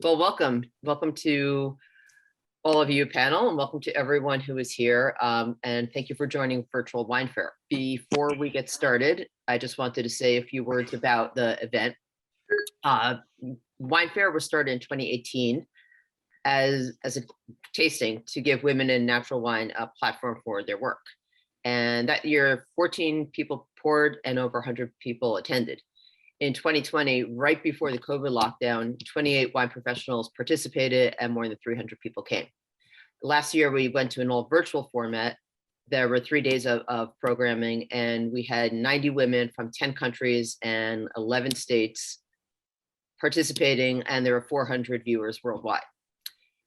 Well, welcome to all of you panel, and welcome to everyone who is here. And thank you for joining Virtual Wine Fair. Before we get started, I just wanted to say a few words about the event. Wine Fair was started in 2018 as a tasting to give women in natural wine a platform for their work. And that year, 14 people poured and over 100 people attended. In 2020, right before the COVID lockdown, 28 wine professionals participated and more than 300 people came. Last year, we went to an all virtual format. There were 3 days of programming, and we had 90 women from 10 countries and 11 states participating, and there were 400 viewers worldwide.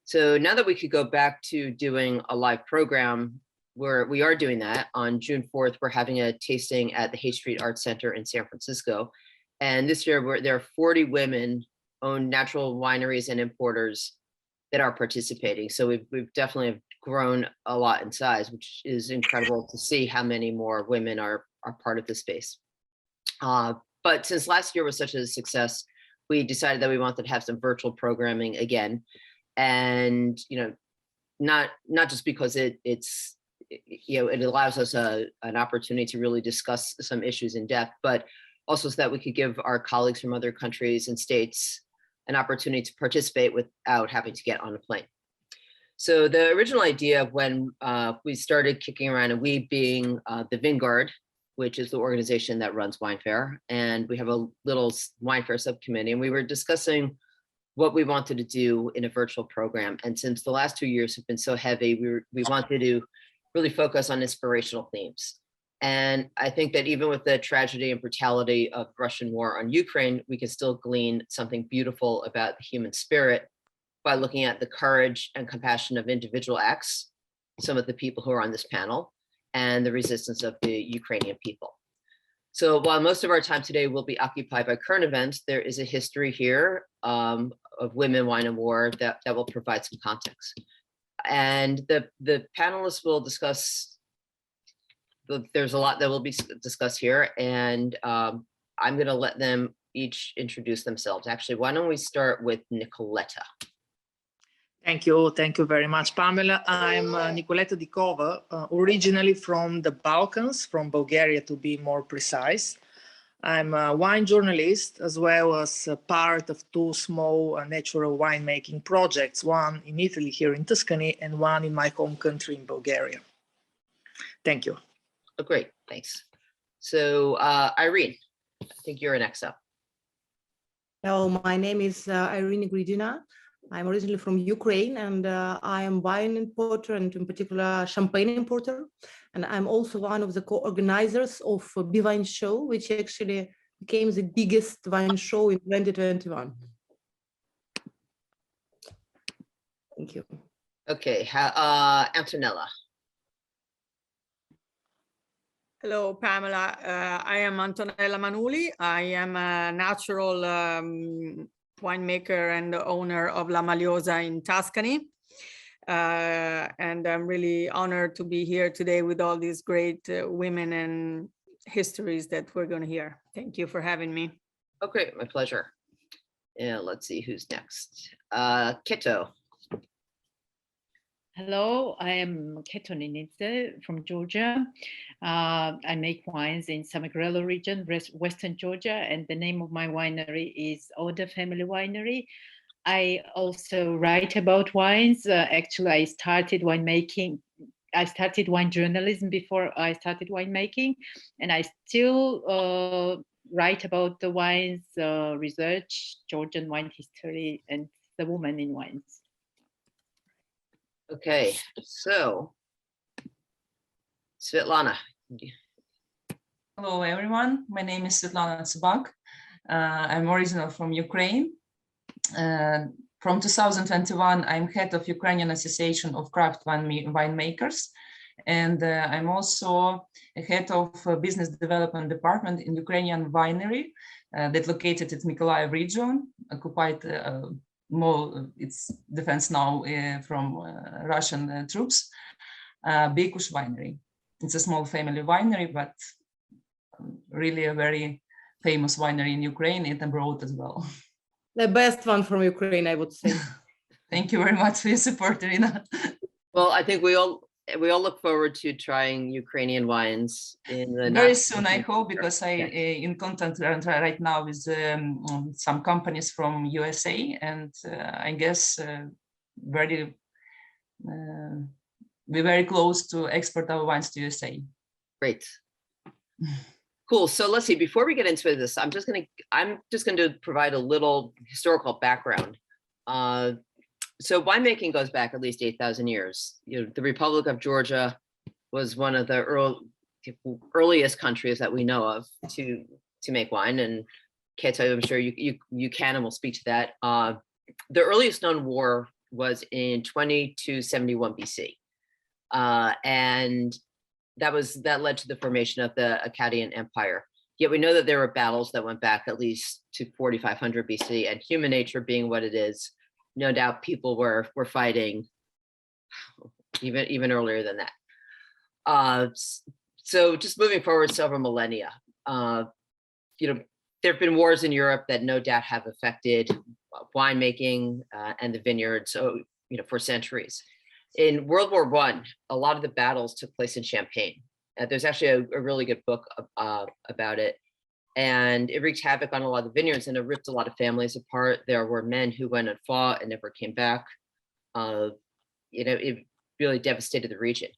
So now that we could go back to doing a live program, we are doing that. On June 4th, we're having a tasting at the Hay Street Arts Center in San Francisco. And this year, there are 40 women-owned natural wineries and importers that are participating. So we've definitely grown a lot in size, which is incredible to see how many more women are part of the space. But since last year was such a success, we decided that we wanted to have some virtual programming again. And not just because it allows us an opportunity to really discuss some issues in depth, but also so that we could give our colleagues from other countries and states an opportunity to participate without having to get on a plane. So the original idea of when we started kicking around, and we being the Vineyards, which is the organization that runs Wine Fair, and we have a little Wine Fair subcommittee, and we were discussing what we wanted to do in a virtual program. And since the last 2 years have been so heavy, we wanted to really focus on inspirational themes. And I think that even with the tragedy and brutality of Russian war on Ukraine, we can still glean something beautiful about the human spirit by looking at the courage and compassion of individual acts, some of the people who are on this panel, and the resistance of the Ukrainian people. So while most of our time today will be occupied by current events, there is a history here of women, wine, and war that will provide some context. And the panelists will discuss. There's a lot that will be discussed here, and I'm going to let them each introduce themselves. Actually, why don't we start with Nicoletta? Thank you very much, Pamela. I'm Nicoletta Dikova, originally from the Balkans, from Bulgaria to be more precise. I'm a wine journalist, as well as a part of 2 small natural winemaking projects, one in Italy here in Tuscany and one in my home country in Bulgaria. Thank you. Oh, great, thanks. So Irene, I think you're next up. Hello, my name is Irene Gridina. I'm originally from Ukraine, and I am wine importer, and in particular champagne importer. And I'm also one of the co-organizers of Be Wine Show, which actually became the biggest wine show in 2021. Thank you. Okay, Antonella. Hello, Pamela. I am Antonella Manuli. I am a natural winemaker and the owner of La Magliosa in Tuscany. And I'm really honored to be here today with all these great women and histories that we're going to hear. Thank you for having me. Oh, great. My pleasure. Yeah, let's see who's next. Keto. Hello, I am Keto Ninidze from Georgia. I make wines in Samachablo region, Western Georgia, and the name of my winery is Oda Family Winery. I also write about wines. Actually, I started winemaking. I started wine journalism before I started winemaking, and I still write about the wines, research, Georgian wine history, and the woman in wines. Okay, so Svetlana. Hello, everyone. My name is Svetlana Tsibak. I'm original from Ukraine. From 2021, I'm head of Ukrainian Association of Craft Winemakers, and I'm also head of Business Development Department in Ukrainian Winery that's located at Mykolaiv region, occupied more its defense now from Russian troops. Bekush Winery. It's a small family winery, but really a very famous winery in Ukraine and abroad as well. The best one from Ukraine, I would say. Thank you very much for your support, Irina. Well, I think we all look forward to trying Ukrainian wines in the Very soon, I hope, because I in contact right now with some companies from USA, and I guess we're very close to export our wines to USA. Great. Cool. So let's see, before we get into this, I'm just going to provide a little historical background. So winemaking goes back at least 8,000 years. The Republic of Georgia was one of the earliest countries that we know of to make wine. And Keto, I'm sure you can and will speak to that. The earliest known war was in 2271 BC. And that led to the formation of the Akkadian Empire. Yet we know that there were battles that went back at least to 4500 BC, and human nature being what it is, no doubt people were fighting even earlier than that. So just moving forward several millennia, there have been wars in Europe that no doubt have affected winemaking and the vineyards, for centuries. In World War I, a lot of the battles took place in Champagne. There's actually a really good book about it. And it wreaked havoc on a lot of the vineyards, and it ripped a lot of families apart. There were men who went and fought and never came back. It really devastated the region.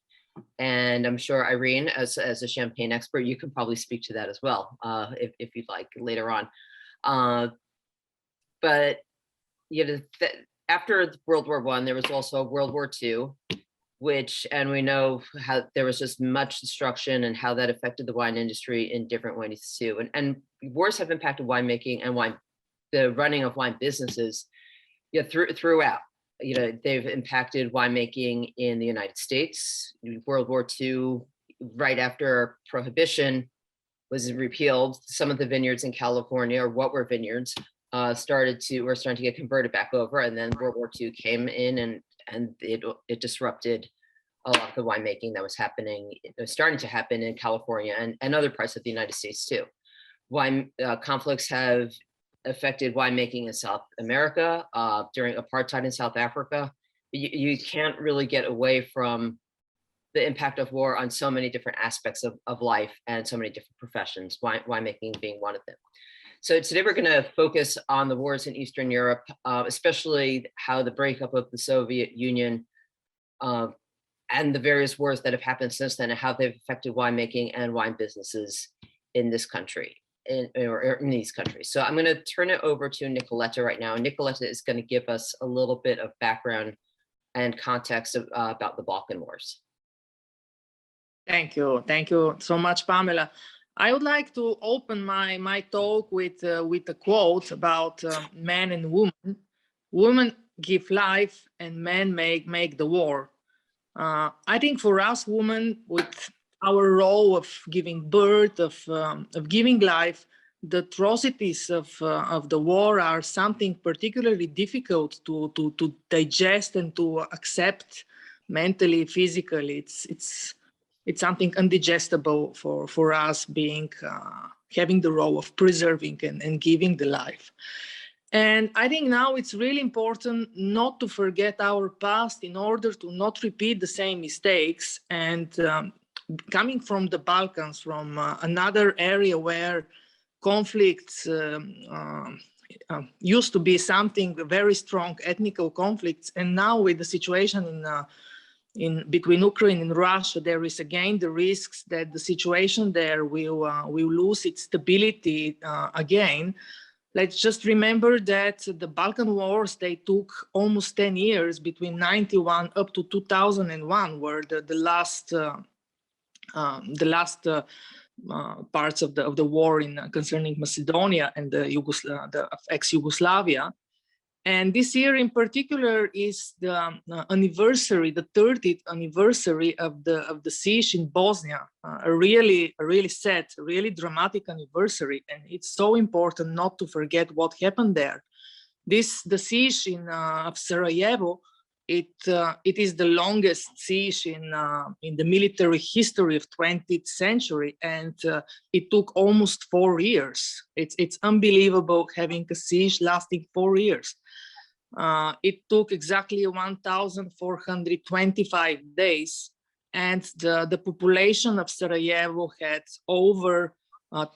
And I'm sure Irene, as a Champagne expert, you can probably speak to that as well, if you'd like later on. But after World War I, there was also World War II, and we know how there was just much destruction and how that affected the wine industry in different ways too. And wars have impacted winemaking and the running of wine businesses throughout. They've impacted winemaking in the United States. World War II, right after Prohibition was repealed, some of the vineyards in California, or what were vineyards, were starting to get converted back over. And then World War II came in and it disrupted a lot of the winemaking that was starting to happen in California and other parts of the United States too. Wine conflicts have affected winemaking in South America during apartheid in South Africa. You can't really get away from the impact of war on so many different aspects of life and so many different professions, winemaking being one of them. So today we're going to focus on the wars in Eastern Europe, especially how the breakup of the Soviet Union and the various wars that have happened since then, and how they've affected winemaking and wine businesses in this country, or in these countries. So I'm going to turn it over to Nicoletta right now. Nicoletta is going to give us a little bit of background and context about the Balkan Wars. Thank you so much, Pamela. I would like to open my talk with a quote about men and women. Women give life and men make the war. I think for us women, with our role of giving birth, of giving life, the atrocities of the war are something particularly difficult to digest and to accept mentally, physically. It's something undigestible for us having the role of preserving and giving the life. And I think now it's really important not to forget our past in order to not repeat the same mistakes. And coming from the Balkans, from another area where conflicts used to be something very strong, ethnical conflicts, and now with the situation between Ukraine and Russia, there is again the risks that the situation there will lose its stability again. Let's just remember that the Balkan Wars, they took almost 10 years, between 91 up to 2001, were the last parts of the war concerning Macedonia and the ex-Yugoslavia. And this year in particular is the anniversary, the 30th anniversary of the siege in Bosnia, a really sad, really dramatic anniversary. And it's so important not to forget what happened there. The siege of Sarajevo It is the longest siege in the military history of 20th century, and it took almost 4 years. It's unbelievable having a siege lasting 4 years. It took exactly 1,425 days, and the population of Sarajevo had over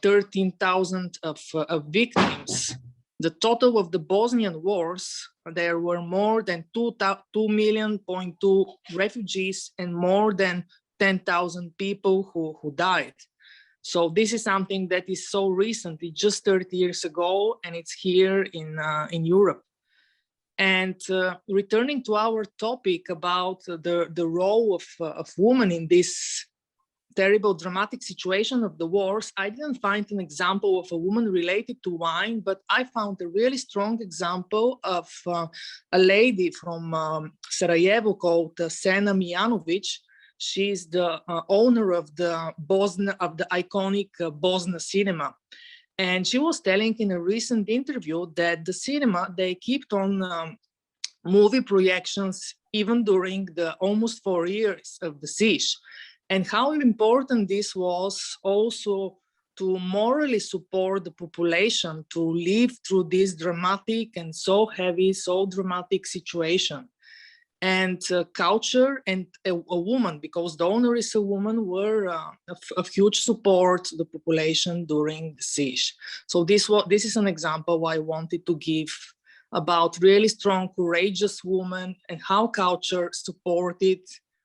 13,000 of victims. The total of the Bosnian wars, there were more than 2.2 million refugees and more than 10,000 people who died. So this is something that is so recent, it's just 30 years ago, and it's here in Europe. And returning to our topic about the role of women in this terrible, dramatic situation of the wars, I didn't find an example of a woman related to wine, but I found a really strong example of a lady from Sarajevo called Sena Mijanovic. She's the owner of the iconic Bosna cinema. And she was telling in a recent interview that the cinema, they kept on movie projections even during the almost 4 years of the siege. And how important this was also to morally support the population to live through this dramatic and so heavy, so dramatic situation. And culture and a woman, because the owner is a woman, were of huge support to the population during the siege. So this is an example I wanted to give about really strong, courageous women and how culture supported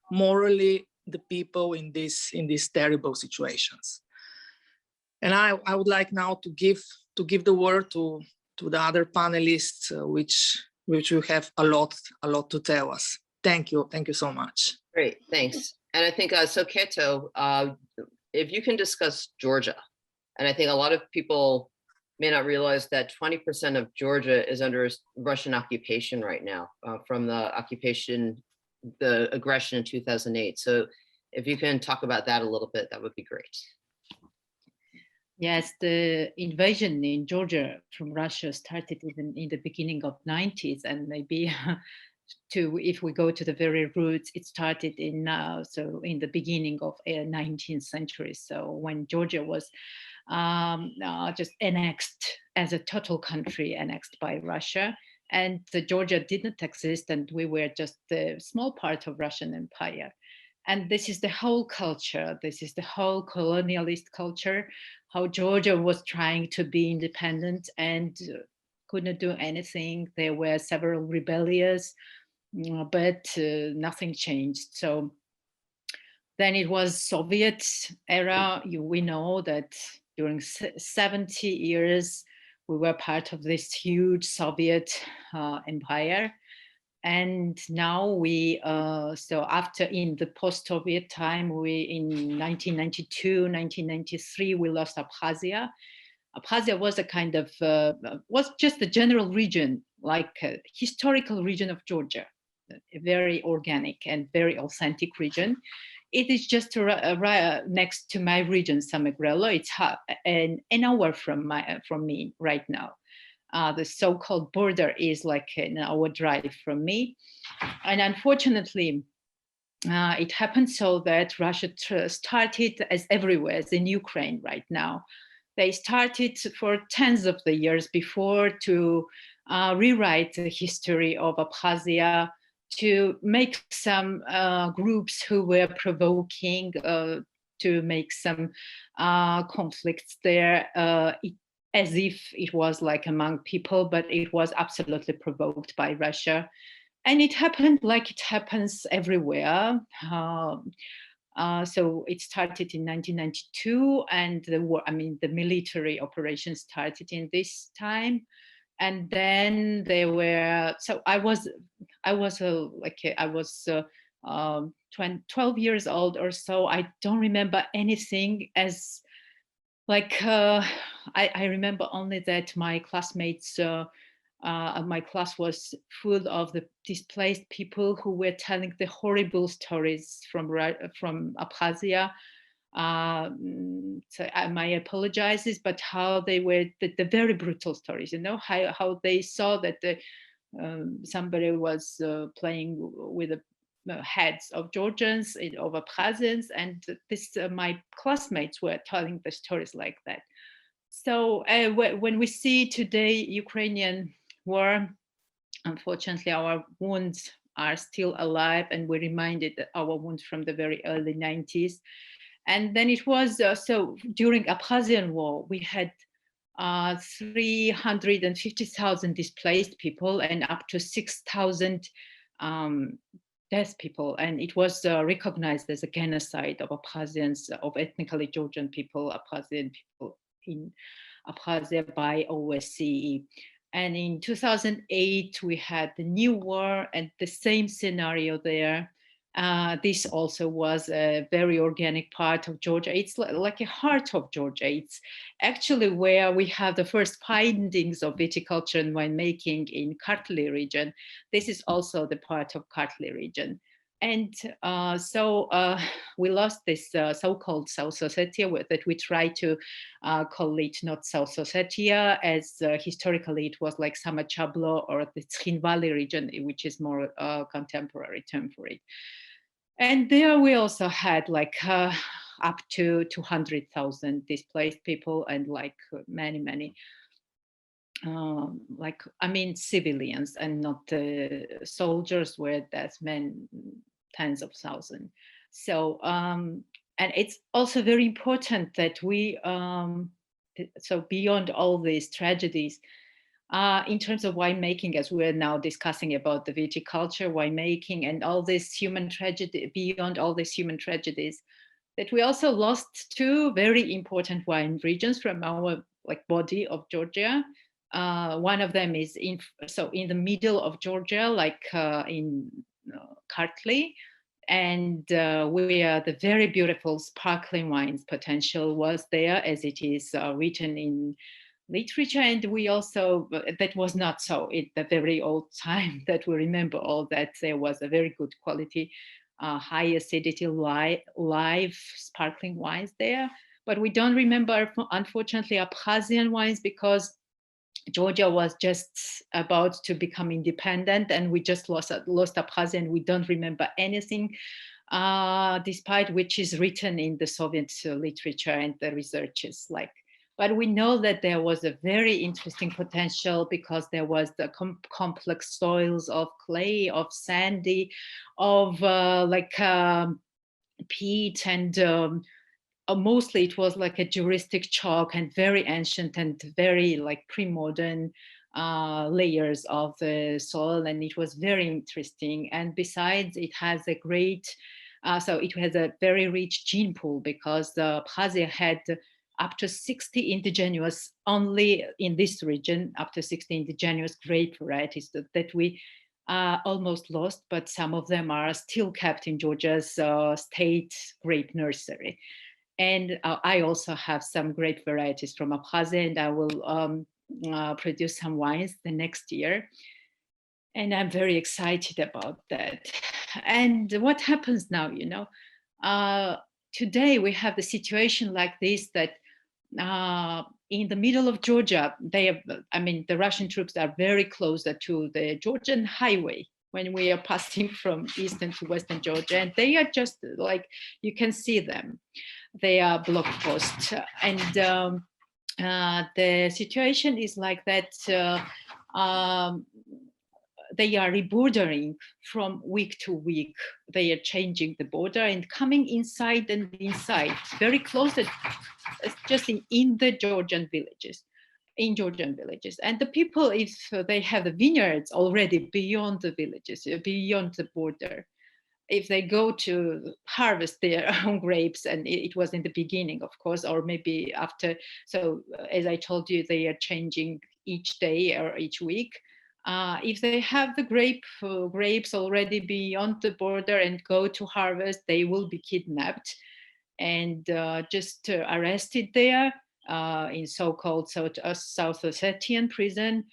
morally the people in these terrible situations. And I would like now to give the word to the other panelists, which will have a lot to tell us. Thank you so much. Great, thanks. And I think so Keto, if you can discuss Georgia, and I think a lot of people may not realize that 20% of Georgia is under Russian occupation right now from the aggression in 2008. So if you can talk about that a little bit, that would be great. Yes, the invasion in Georgia from Russia started even in the beginning of 90s, and maybe if we go to the very roots, it started in the beginning of 19th century. So when Georgia was just annexed as a total country, annexed by Russia, and Georgia didn't exist, and we were just a small part of Russian Empire. And this is the whole culture. This is the whole colonialist culture, how Georgia was trying to be independent and couldn't do anything. There were several rebellions, but nothing changed. So then it was Soviet era. We know that during 70 years, we were part of this huge Soviet empire. And now so after in the post-Soviet time, in 1992, 1993, we lost Abkhazia. Abkhazia was a kind of, was just a general region, like a historical region of Georgia, a very organic and very authentic region. It is just next to my region, Samachablo. It's an hour from me right now. The so-called border is like an hour drive from me. And unfortunately, it happened so that Russia started, as everywhere, as in Ukraine right now. They started for tens of the years before to rewrite the history of Abkhazia, to make some groups who were provoking, to make some conflicts there, as if it was like among people, but it was absolutely provoked by Russia. And it happened like it happens everywhere. So it started in 1992, and the military operation started in this time. And then there were, so I was 12 years old or so. I don't remember anything as I remember only that my classmates, my class was full of the displaced people who were telling the horrible stories from Abkhazia. So my apologies, but how they were the very brutal stories, how they saw that somebody was playing with the heads of Georgians, of Abkhazians, and my classmates were telling the stories like that. So when we see today Ukrainian war, unfortunately, our wounds are still alive, and we're reminded that our wounds from the very early 90s. And then it was, so during Abkhazian war, we had 350,000 displaced people and up to 6,000 dead people. And it was recognized as a genocide of Abkhazians, of ethnically Georgian people, Abkhazian people in Abkhazia by OSCE. And in 2008, we had the new war and the same scenario there. This also was a very organic part of Georgia. It's like a heart of Georgia. It's actually where we have the first findings of viticulture and winemaking in Kartli region. This is also the part of Kartli region. And so we lost this so-called South Ossetia that we try to call it not South Ossetia, as historically it was like Samachablo or the Tkhin Valley region, which is more contemporary term for it. And there we also had like up to 200,000 displaced people and like many civilians and not soldiers, where that's men, tens of thousands. So and it's also very important that we so beyond all these tragedies, in terms of winemaking, as we're now discussing about the viticulture, winemaking, and all this human tragedy, beyond all these human tragedies, that we also lost two very important wine regions from our like body of Georgia. One of them is in the middle of Georgia, like in Kartli, and where the very beautiful sparkling wines potential was there, as it is written in literature. And we also, that was not so at the very old time that we remember all that there was a very good quality, high acidity, live sparkling wines there. But we don't remember, unfortunately, Abkhazian wines, because Georgia was just about to become independent, and we just lost Abkhazia, and we don't remember anything, despite which is written in the Soviet literature and the researches. But we know that there was a very interesting potential, because there was the complex soils of clay, of sandy, of peat, and mostly it was like a juristic chalk and very ancient and very like pre-modern layers of the soil, and it was very interesting. And besides, it has a great, so it has a very rich gene pool, because Abkhazia had up to 60 indigenous, only in this region, up to 60 indigenous grape varieties that we almost lost, but some of them are still kept in Georgia's state grape nursery. And I also have some grape varieties from Abkhazia, and I will produce some wines the next year. And I'm very excited about that. And what happens now, today we have the situation like this, that in the middle of Georgia, the Russian troops are very close to the Georgian highway when we are passing from eastern to western Georgia, and they are just like, you can see them. They are block posts, and the situation is like that. They are rebordering from week to week. They are changing the border and coming inside and inside, very close, just in the Georgian villages. And the people, if they have the vineyards already beyond the villages, beyond the border, if they go to harvest their own grapes, and it was in the beginning, of course, or maybe after. So as I told you, they are changing each day or each week. If they have the grapes already beyond the border and go to harvest, they will be kidnapped and just arrested there in so-called South Ossetian prison,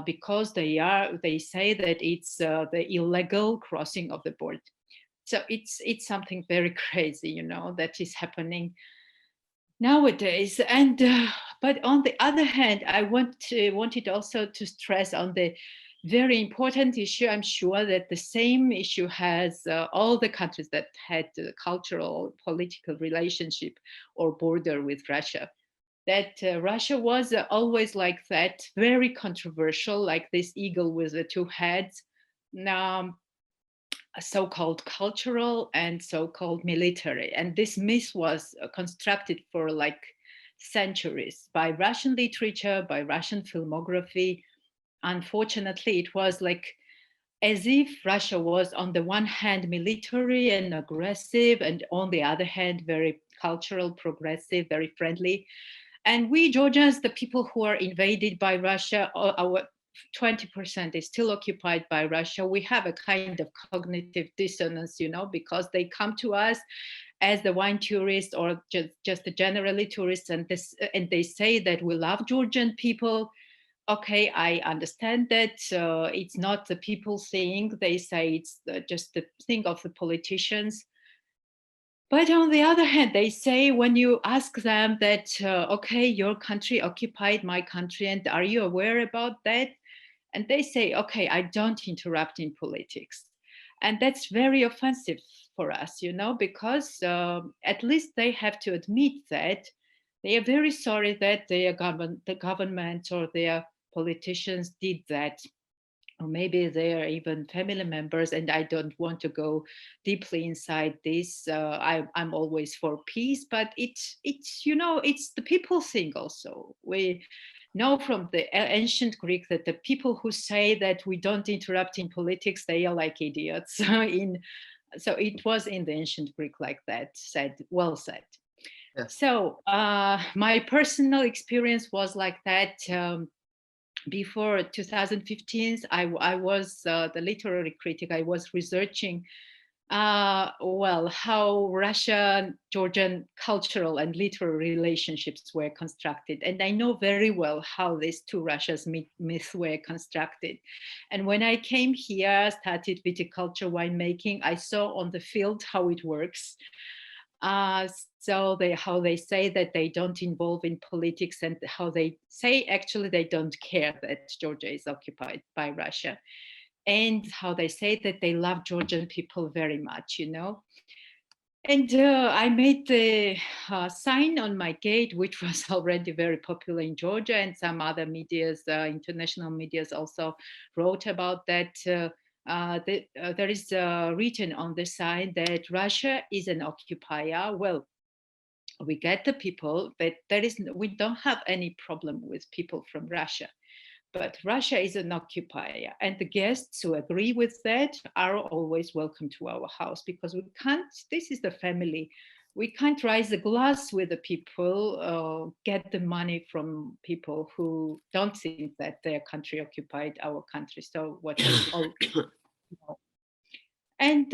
because they say that it's the illegal crossing of the border. So it's something very crazy, that is happening nowadays. And but on the other hand, I wanted also to stress on the very important issue. I'm sure that the same issue has all the countries that had cultural, political relationship or border with Russia. That Russia was always like that, very controversial, like this eagle with the two heads, so-called cultural and so-called military. And this myth was constructed for like centuries by Russian literature, by Russian filmography. Unfortunately, it was like as if Russia was on the one hand military and aggressive, and on the other hand very cultural, progressive, very friendly. And we Georgians, the people who are invaded by Russia, our 20% is still occupied by Russia. We have a kind of cognitive dissonance, you know, because they come to us as the wine tourists or just the generally tourists, and they say that we love Georgian people. Okay, I understand that it's not the people thing. They say it's just the thing of the politicians. But on the other hand, they say when you ask them that, okay, your country occupied my country, and are you aware about that? And they say, okay, I don't interrupt in politics. And that's very offensive for us, you know, because at least they have to admit that they are very sorry that the government or their politicians did that. Or maybe they are even family members, and I don't want to go deeply inside this. I'm always for peace, but it's you know, it's the people thing also. We know from the ancient Greek that the people who say that we don't interrupt in politics, they are like idiots. So it was in the ancient Greek like that, said, well said. Yeah. So my personal experience was like that. Before 2015, I was the literary critic. I was researching, well, how Russian-Georgian cultural and literary relationships were constructed. And I know very well how these two Russias myths were constructed. And when I came here, started viticulture winemaking, I saw on the field how it works. So how they say that they don't involve in politics, and how they say actually they don't care that Georgia is occupied by Russia, and how they say that they love Georgian people very much, you know. And I made the sign on my gate, which was already very popular in Georgia, and some other medias, international medias also wrote about that. There is written on the sign that Russia is an occupier. Well, we get the people, but we don't have any problem with people from Russia. But Russia is an occupier, and the guests who agree with that are always welcome to our house, because we can't, this is the family. We can't raise a glass with the people, get the money from people who don't think that their country occupied our country. So what and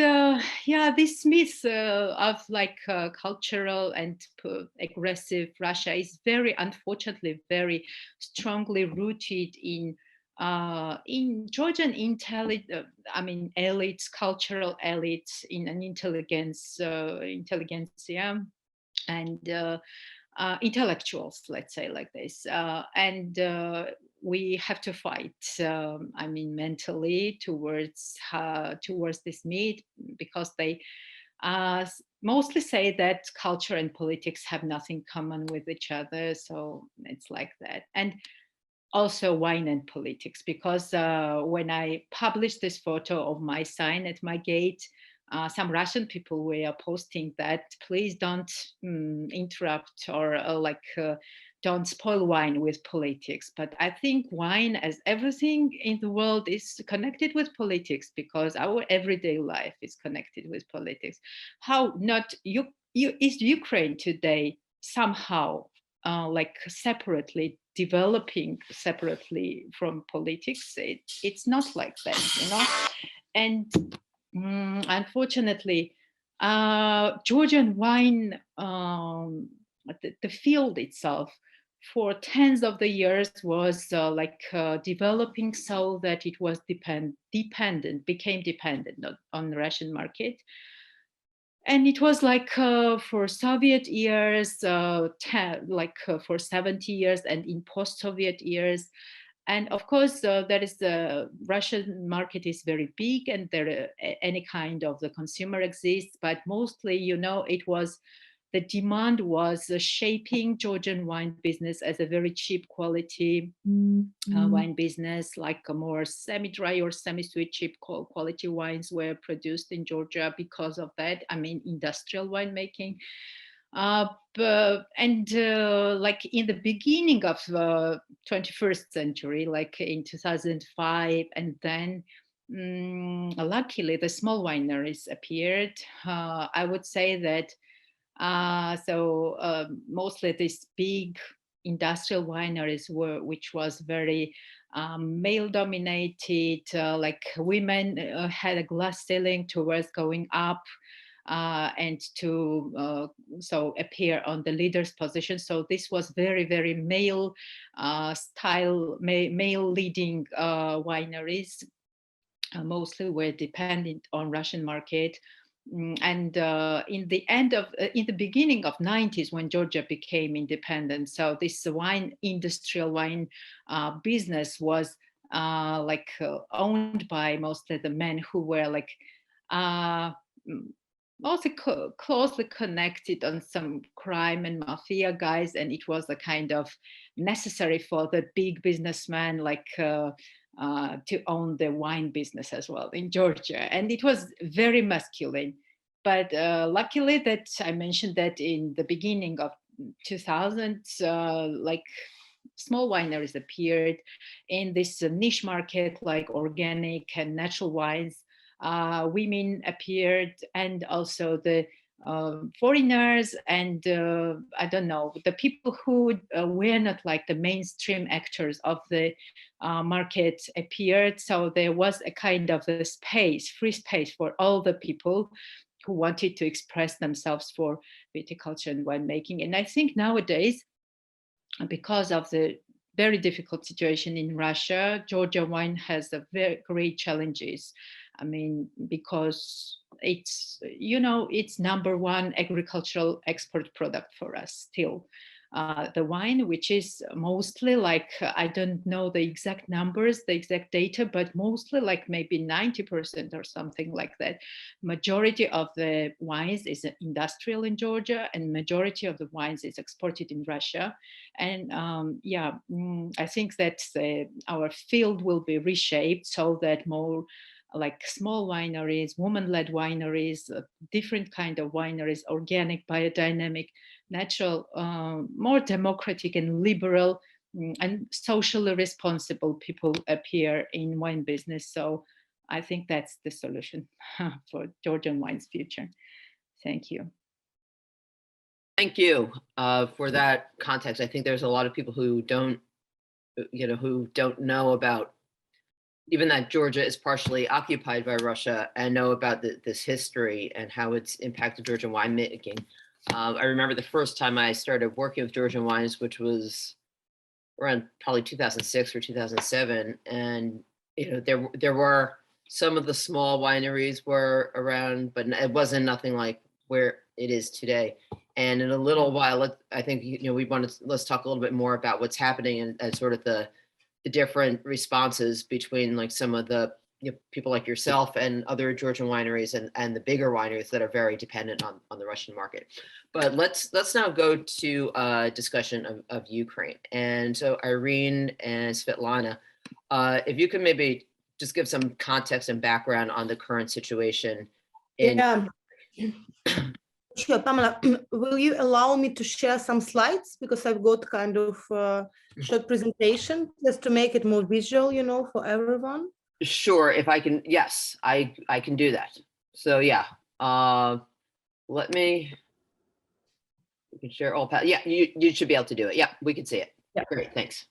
yeah, this myth of like cultural and aggressive Russia is very, unfortunately, very strongly rooted in Georgian elites, cultural elites, in an intelligentsia, and intellectuals, let's say like this, and we have to fight. Mentally towards this myth, because they mostly say that culture and politics have nothing common with each other. So it's like that. And also wine and politics, because when I published this photo of my sign at my gate, some Russian people were posting that please don't interrupt or don't spoil wine with politics. But I think wine, as everything in the world, is connected with politics, because our everyday life is connected with politics. How not is Ukraine today somehow developing separately from politics? It's not like that, you know. And unfortunately, Georgian wine, the field itself, for tens of the years was developing so that it was became dependent on the Russian market. And it was for Soviet years, for 70 years, and in post-Soviet years. And of course, there is the Russian market is very big, and there any kind of the consumer exists, but mostly, you know, it was the demand was shaping Georgian wine business as a very cheap quality wine business, like a more semi-dry or semi-sweet cheap quality wines were produced in Georgia because of that. I mean, industrial winemaking. Like in the beginning of the 21st century, like in 2005, and then luckily the small wineries appeared. I would say that mostly these big industrial wineries were, which was very male dominated, like women had a glass ceiling towards going up and to so appear on the leader's position. So this was very, very male style, male leading wineries. Mostly were dependent on Russian market. And in the beginning of 90s, when Georgia became independent, so this industrial wine business was owned by mostly the men who were like also closely connected on some crime and mafia guys, and it was a kind of necessary for the big businessman like to own the wine business as well in Georgia. And it was very masculine. But luckily that I mentioned that in the beginning of 2000s, like small wineries appeared in this niche market, like organic and natural wines. Women appeared, and also the foreigners, and I don't know, the people who were not like the mainstream actors of the market appeared. So there was a kind of a space, free space for all the people who wanted to express themselves for viticulture and winemaking. And I think nowadays, because of the very difficult situation in Russia, Georgia wine has a very great challenges. I mean, because it's, you know, it's #1 agricultural export product for us still. The wine, which is mostly like, I don't know the exact numbers, the exact data, but mostly like maybe 90% or something like that. Majority of the wines is industrial in Georgia, and majority of the wines is exported in Russia. And I think that our field will be reshaped so that more like small wineries, woman-led wineries, different kind of wineries, organic, biodynamic, natural, more democratic and liberal and socially responsible people appear in wine business. So I think that's the solution for Georgian wine's future. Thank you. Thank you for that context. I think there's a lot of people who don't know about even that Georgia is partially occupied by Russia, and know about this history and how it's impacted Georgian winemaking. I remember the first time I started working with Georgian wines, which was around probably 2006 or 2007. And, you know, there were some of the small wineries were around, but it wasn't nothing like where it is today. And in a little while, I think, you know, let's talk a little bit more about what's happening and sort of the different responses between like some of the people like yourself and other Georgian wineries and the bigger wineries that are very dependent on the Russian market. But let's now go to a discussion of Ukraine. And so Irene and Svetlana, if you could maybe just give some context and background on the current situation. Sure, Pamela, will you allow me to share some slides? Because I've got kind of short presentation just to make it more visual, you know, for everyone. Sure, if I can, yes, I can do that. So yeah, let me, we can share all, yeah, you should be able to do it. Yeah, we can see it. Yeah. Great, thanks.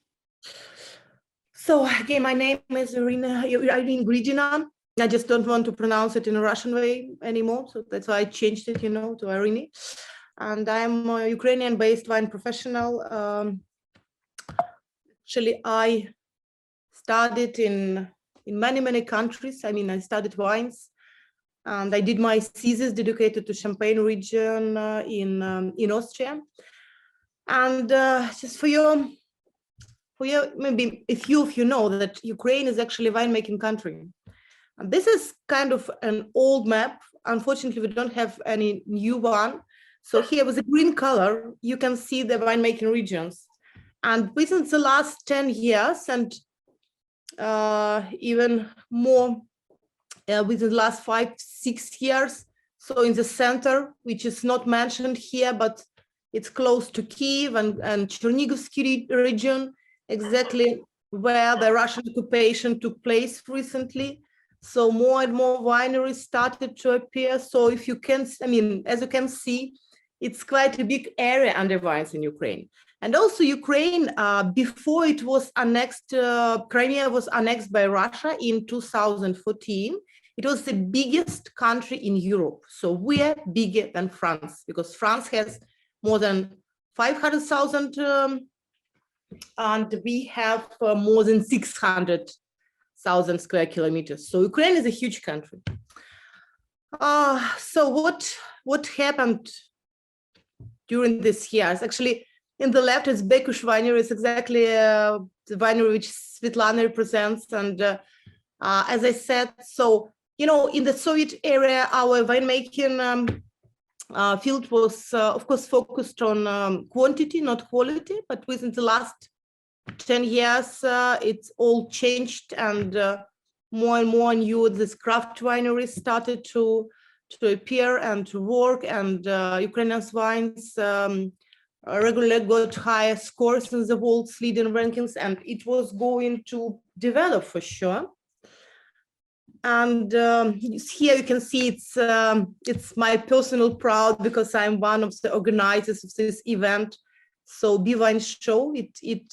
So again, my name is Irene Gridina. I just don't want to pronounce it in a Russian way anymore. So that's why I changed it, you know, to Irene. And I'm a Ukrainian-based wine professional. Actually, I studied in many countries. I mean, I studied wines, and I did my thesis dedicated to Champagne region in Austria. And just for your for you, maybe a few of you know that Ukraine is actually a winemaking country. And this is kind of an old map. Unfortunately, we don't have any new one. So here with the green color, you can see the winemaking regions. And within the last 10 years and even more within the last 5-6 years, so in the center, which is not mentioned here, but it's close to Kyiv and Chernigivsky region, exactly where the Russian occupation took place recently. So more and more wineries started to appear. So if you can, I mean, as you can see, it's quite a big area under vines in Ukraine. And also Ukraine, before it was annexed, Crimea was annexed by Russia in 2014. It was the biggest country in Europe. So we're bigger than France because France has more than 500,000 and we have more than 600,000 square kilometers. So Ukraine is a huge country. So what happened during these years? Actually, in the left is Bekush winery. It's exactly the winery which Svetlana represents. And as I said, so, you know, in the Soviet era, our winemaking field was, of course, focused on quantity, not quality. But within the last 10 years, it's all changed, and more and more new this craft wineries started to appear and to work, and Ukrainian wines regularly got higher scores in the world's leading rankings, and it was going to develop for sure. And here you can see it's my personal pride because I'm one of the organizers of this event. So B-Wine Show, it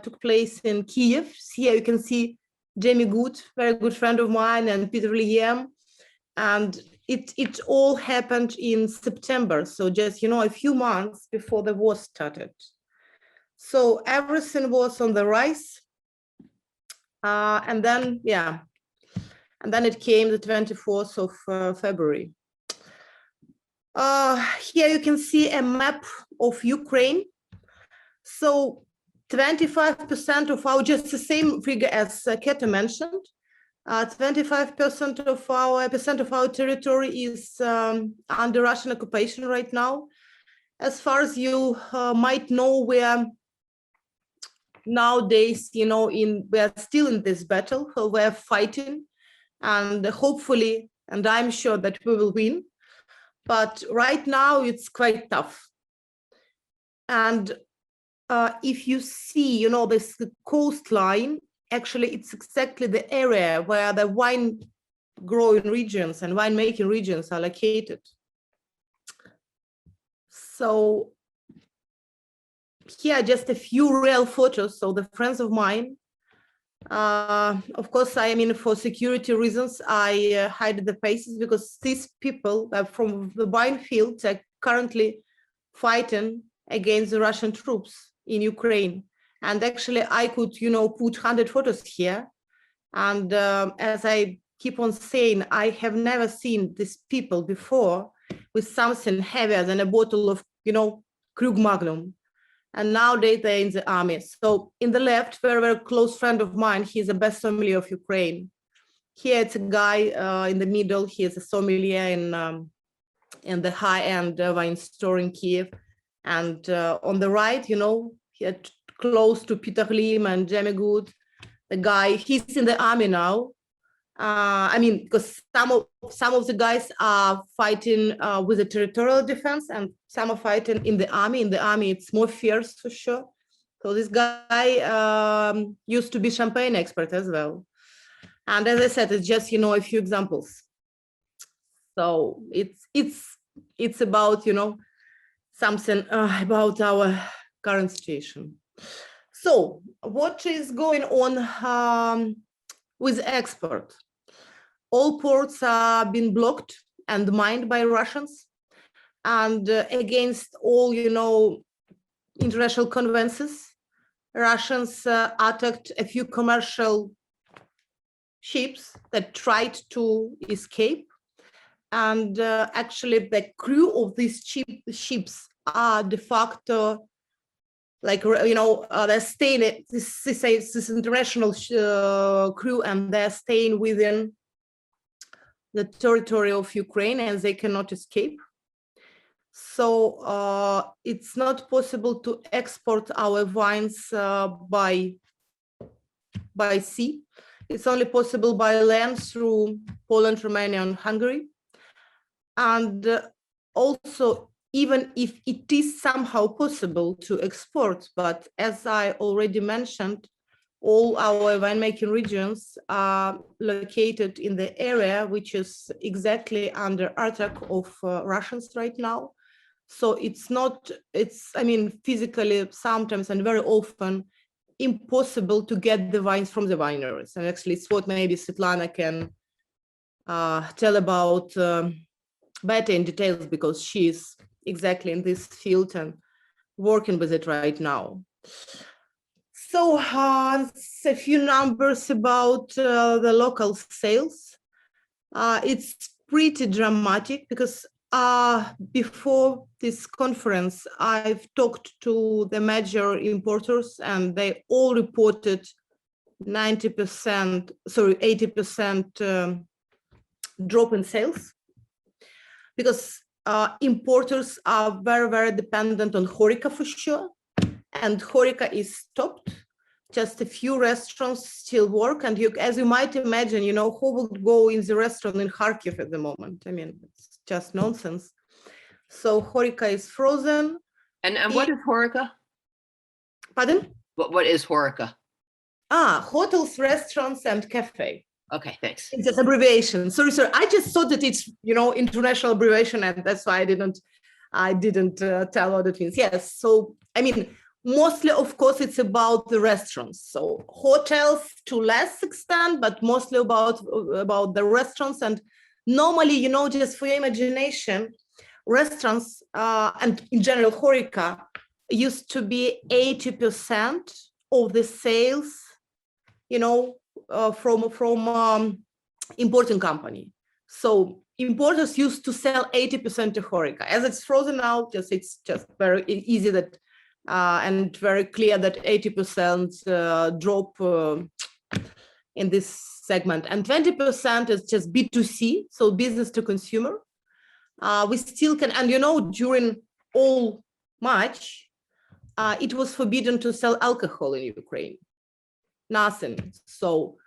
took place in Kyiv. Here you can see Jamie Good, very good friend of mine, and Peter Liem. And it all happened in September. So just, you know, a few months before the war started. So everything was on the rise. And then, yeah. And then it came the 24th of February. Here you can see a map of Ukraine. So 25% of our, just the same figure as Keta mentioned, 25% of our territory is under Russian occupation right now. As far as you might know, we're nowadays, you know, we're still in this battle, we're fighting, and hopefully, and I'm sure that we will win. But right now it's quite tough. And if you see, you know, this coastline, actually, it's exactly the area where the wine growing regions and winemaking regions are located. So here are just a few real photos. So the friends of mine, of course, I mean, for security reasons, I hide the faces because these people from the wine fields are currently fighting against the Russian troops in Ukraine. And actually, I could, you know, put 100 photos here. And as I keep on saying, I have never seen these people before with something heavier than a bottle of, you know, Krug Magnum. And nowadays they're in the army. So in the left, very, very close friend of mine, he's the best sommelier of Ukraine. Here it's a guy in the middle. He is a sommelier in the high-end wine store in Kyiv. And on the right, you know, here close to Peter Lim and Jamie Good, the guy, he's in the army now. I mean, because some of the guys are fighting with the territorial defense, and some are fighting in the army. In the army, it's more fierce for sure. So this guy used to be champagne expert as well. And as I said, it's just, you know, a few examples. So it's about, you know, something about our current situation. So what is going on with export? All ports are being blocked and mined by Russians, and against all, you know, international conventions, Russians attacked a few commercial ships that tried to escape. And actually the crew of these ships are de facto like, they're staying, this international crew, and they're staying within the territory of Ukraine, and they cannot escape. So it's not possible to export our wines by sea. It's only possible by land through Poland, Romania, and Hungary. And also, even if it is somehow possible to export, but as I already mentioned, all our winemaking regions are located in the area which is exactly under attack of Russians right now. So it's physically sometimes and very often impossible to get the wines from the wineries. And actually it's what maybe Svetlana can tell about better in details, because she's exactly in this field and working with it right now. So a few numbers about the local sales. It's pretty dramatic, because before this conference, I've talked to the major importers, and they all reported 80% drop in sales, because importers are very, very dependent on HoReCa for sure, and HoReCa is stopped. Just a few restaurants still work, and as you might imagine, who would go in the restaurant in Kharkiv at the moment? I mean, it's just nonsense. So HoReCa is frozen. And what is HoReCa? Pardon? What is HoReCa? Hotels, restaurants, and cafe. Okay, thanks. It's just abbreviation. Sorry. I just thought that it's international abbreviation, and that's why I didn't tell what it means. Yes. So mostly, of course, it's about the restaurants. So hotels to less extent, but mostly about the restaurants. And normally, just for your imagination, restaurants and in general HoReCa used to be 80% of the sales, from importing company. So importers used to sell 80% to HoReCa. As it's frozen now, it's just very easy that and very clear that 80% drop in this segment, and 20% is just B2C, so business to consumer. We still can, and during all March, it was forbidden to sell alcohol in Ukraine. Nothing. So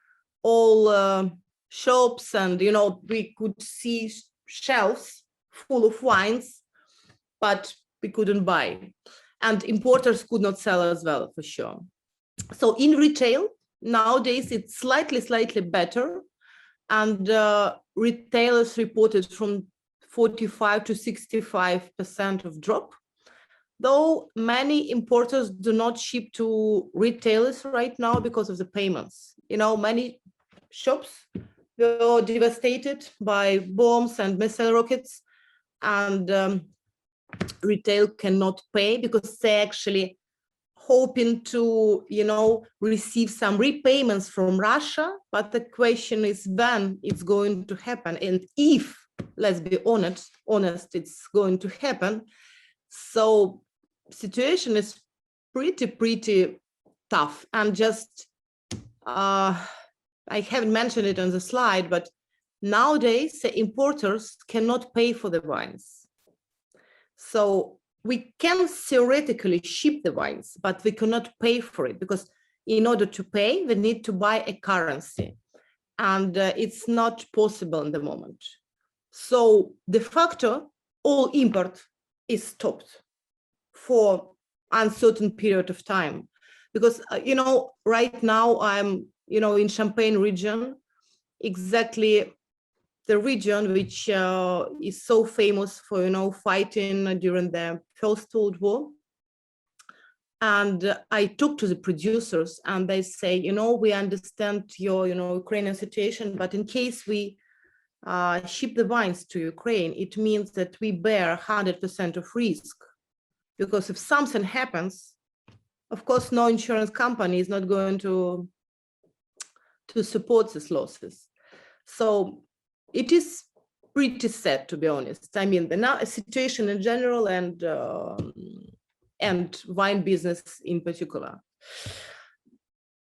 all shops, and we could see shelves full of wines, but we couldn't buy, and importers could not sell as well, for sure. So in retail nowadays it's slightly better, and retailers reported from 45 to 65% of drop. Though many importers do not ship to retailers right now because of the payments. Many shops were devastated by bombs and missile rockets, and retail cannot pay because they're actually hoping to, receive some repayments from Russia. But the question is when it's going to happen, and if, let's be honest, it's going to happen. So situation is pretty tough. And just I haven't mentioned it on the slide, but nowadays the importers cannot pay for the wines. So we can theoretically ship the wines, but we cannot pay for it, because in order to pay, we need to buy a currency, and it's not possible in the moment. So de facto, all import is stopped for uncertain period of time, because right now I'm in Champagne region, exactly the region which is so famous for fighting during the First World War. And I talked to the producers, and they say, we understand your Ukrainian situation, but in case we ship the wines to Ukraine, it means that we bear 100% of risk. Because if something happens, of course, no insurance company is not going to support these losses. So it is pretty sad, to be honest. The situation in general, and and wine business in particular.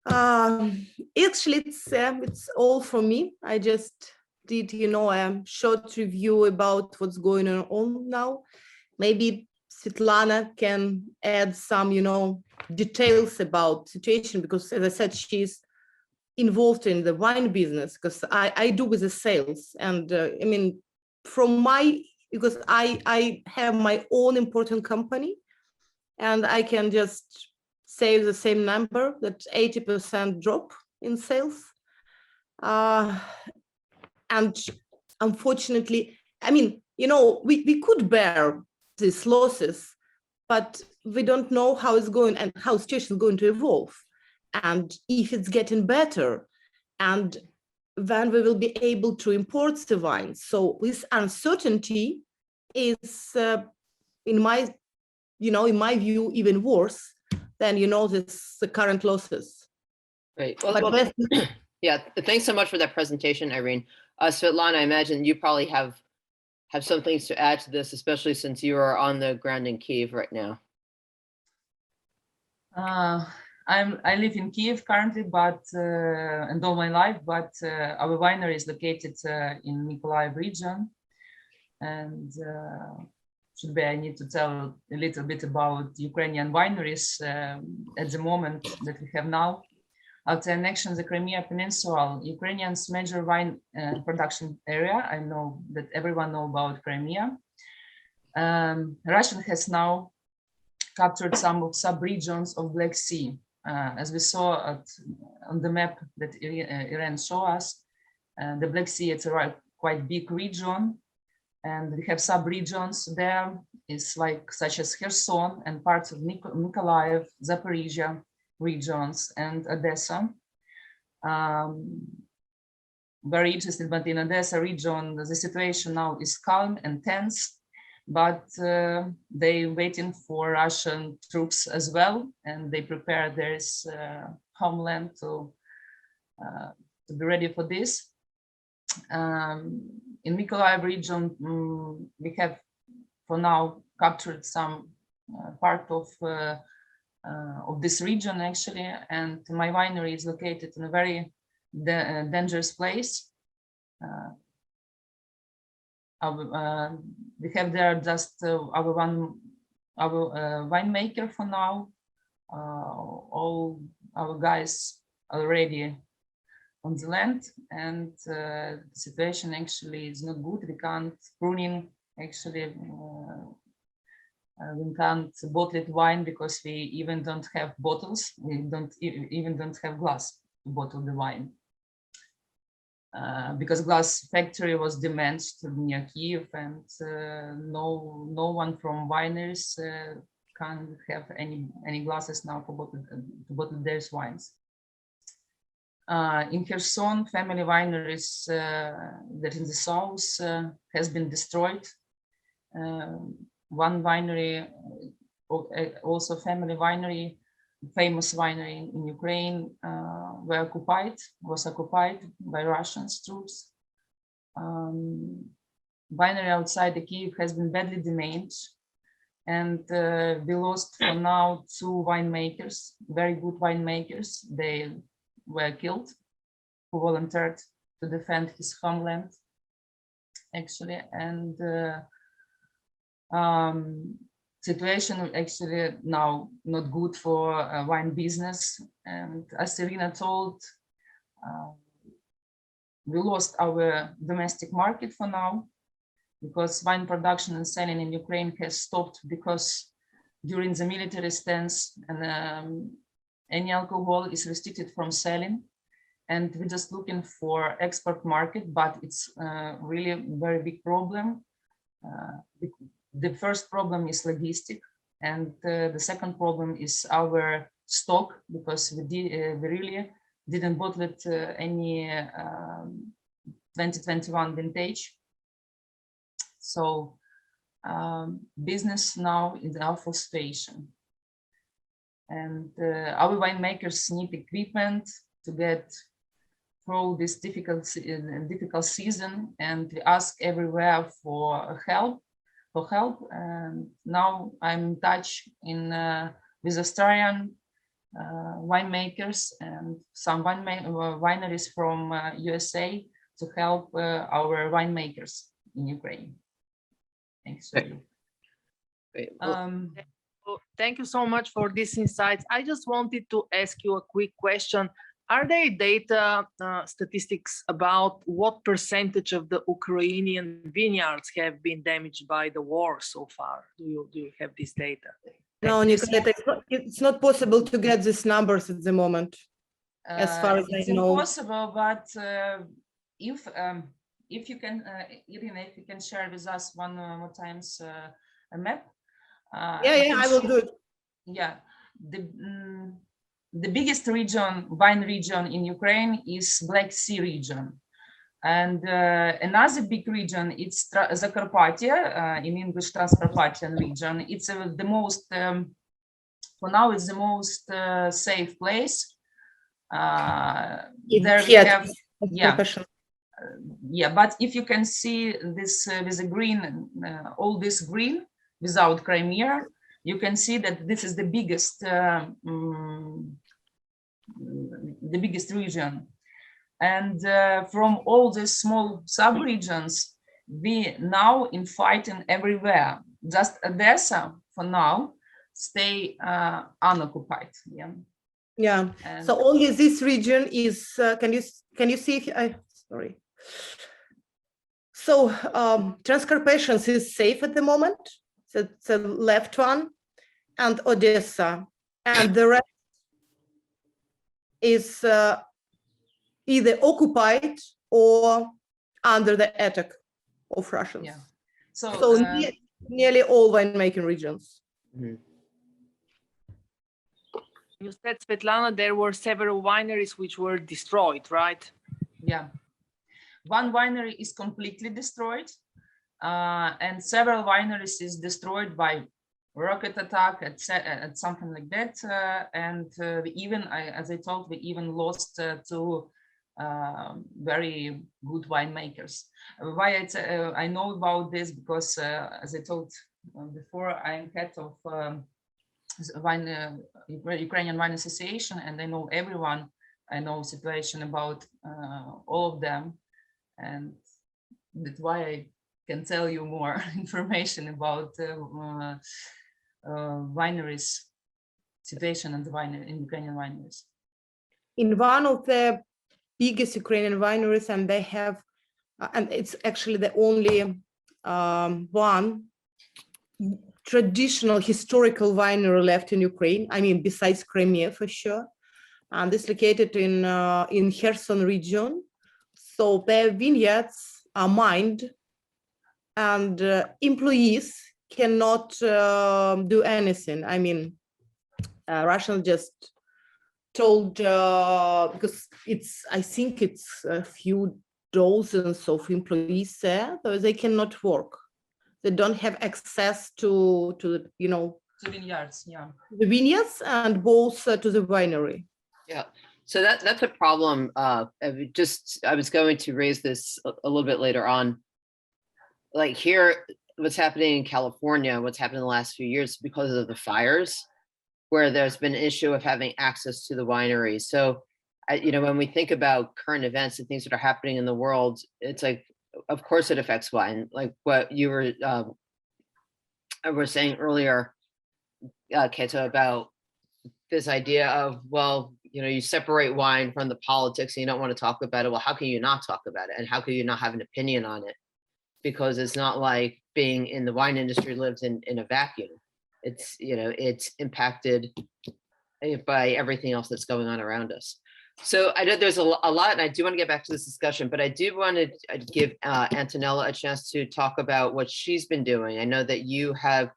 Actually, it's all from me. I just did, a short review about what's going on now. Maybe Svetlana can add some, details about situation, because as I said, she's involved in the wine business, because I do with the sales. And I mean, because I have my own important company, and I can just say the same number, that 80% drop in sales. And unfortunately, I mean, we could bear these losses, but we don't know how it's going and how the situation is going to evolve, and if it's getting better, and when we will be able to import the wine. So this uncertainty is, in my view, even worse than, the current losses. Right. But Well, yeah, thanks so much for that presentation, Irene. Svetlana, I imagine you probably have some things to add to this, especially since you are on the ground in Kyiv right now. I live in Kyiv currently, but and all my life, but our winery is located in Mykolaiv region, and I need to tell a little bit about Ukrainian wineries at the moment that we have now. After annexing the Crimea Peninsula, Ukrainian's major wine production area, I know that everyone knows about Crimea. Russia has now captured some of sub-regions of Black Sea. As we saw on the map that Irene showed us, the Black Sea is a quite big region, and we have sub-regions there. It's like such as Kherson and parts of Mykolaiv, Zaporizhia regions, and Odessa. Very interesting, but in Odessa region, the situation now is calm and tense, but they waiting for Russian troops as well, and they prepare their homeland to be ready for this. In Mykolaiv region, we have for now captured some part of this region actually, and my winery is located in a very dangerous place. We have there just our winemaker for now. All our guys already on the land, and the situation actually is not good. We can't pruning actually. We can't bottle wine because we even don't have bottles. We even don't have glass to bottle the wine. Because glass factory was damaged near Kyiv, and no one from wineries can have any glasses now to bottle their wines. In Kherson, family wineries that in the south has been destroyed. One winery, also family winery, famous winery in Ukraine, was occupied by Russian troops. Winery outside the Kyiv has been badly damaged, and we lost for now 2 winemakers, very good winemakers. They were killed, who volunteered to defend his homeland, actually, and situation actually now not good for wine business. And as Irina told, we lost our domestic market for now, because wine production and selling in Ukraine has stopped, because during the military stance, and any alcohol is restricted from selling, and we're just looking for export market, but it's really a very big problem. The first problem is logistic, and the second problem is our stock, because we really didn't bottle it any 2021 vintage. So business now is in awful situation, and our winemakers need equipment to get through this difficult season, and we ask everywhere for help. for help. And now I'm in touch with Australian winemakers and some wineries from USA to help our winemakers in Ukraine. Thanks. Great. Well, Well, thank you so much for these insights. I just wanted to ask you a quick question. Are there data statistics about what percentage of the Ukrainian vineyards have been damaged by the war so far? Do you have this data? No, Nicoletta, it's not possible to get these numbers at the moment, as far as I know. It's impossible, but if you can, Irina, if you can share with us one more times a map. Yeah, I will do it. Yeah, the biggest wine region in Ukraine is Black Sea region. And another big region, it's Zakarpattia, in English, Transcarpathian region. It's the most, for now, it's the most safe place. There we have, yeah, but if you can see this with the green, all this green without Crimea, you can see that this is the biggest region. And from all the small sub-regions, we now in fighting everywhere. Just Odessa, for now, stay unoccupied. Yeah. And so only this region is. Can you see? If sorry. So Transcarpathians is safe at the moment. So it's the left one, and Odessa, and the rest is either occupied or under the attack of Russians. Yeah. So nearly all winemaking regions. mm-hmm. You said, Svetlana, there were several wineries which were destroyed, right? Yeah. One winery is completely destroyed, and several wineries is destroyed by rocket attack at something like that. And we even, as I told, we even lost two very good winemakers. Why I know about this, because as I told before, I'm head of Ukrainian Wine Association, and I know everyone. I know situation about all of them, and that's why I can tell you more information about wineries situation and in Ukrainian wineries. In one of the biggest Ukrainian wineries, and they have, and it's actually the only one traditional historical winery left in Ukraine. I mean, besides Crimea for sure, and it's located in Kherson region. So their vineyards are mined, and employees cannot do anything. I mean, Russians just told, because I think it's a few dozens of employees there, so they cannot work. They don't have access to the vineyards, the vineyards, and both to the winery. Yeah, so that's a problem. I was going to raise this a little bit later on. Like here, what's happening in California, what's happened in the last few years because of the fires, where there's been an issue of having access to the winery. So, when we think about current events and things that are happening in the world, it's like, of course it affects wine. Like what you were saying earlier, Keto, about this idea of, well, you separate wine from the politics and you don't want to talk about it. Well, how can you not talk about it? And how can you not have an opinion on it? Because it's not like being in the wine industry lives in a vacuum. It's, it's impacted by everything else that's going on around us. So I know there's a lot, and I do want to get back to this discussion, but I do want to give Antonella a chance to talk about what she's been doing. I know that you have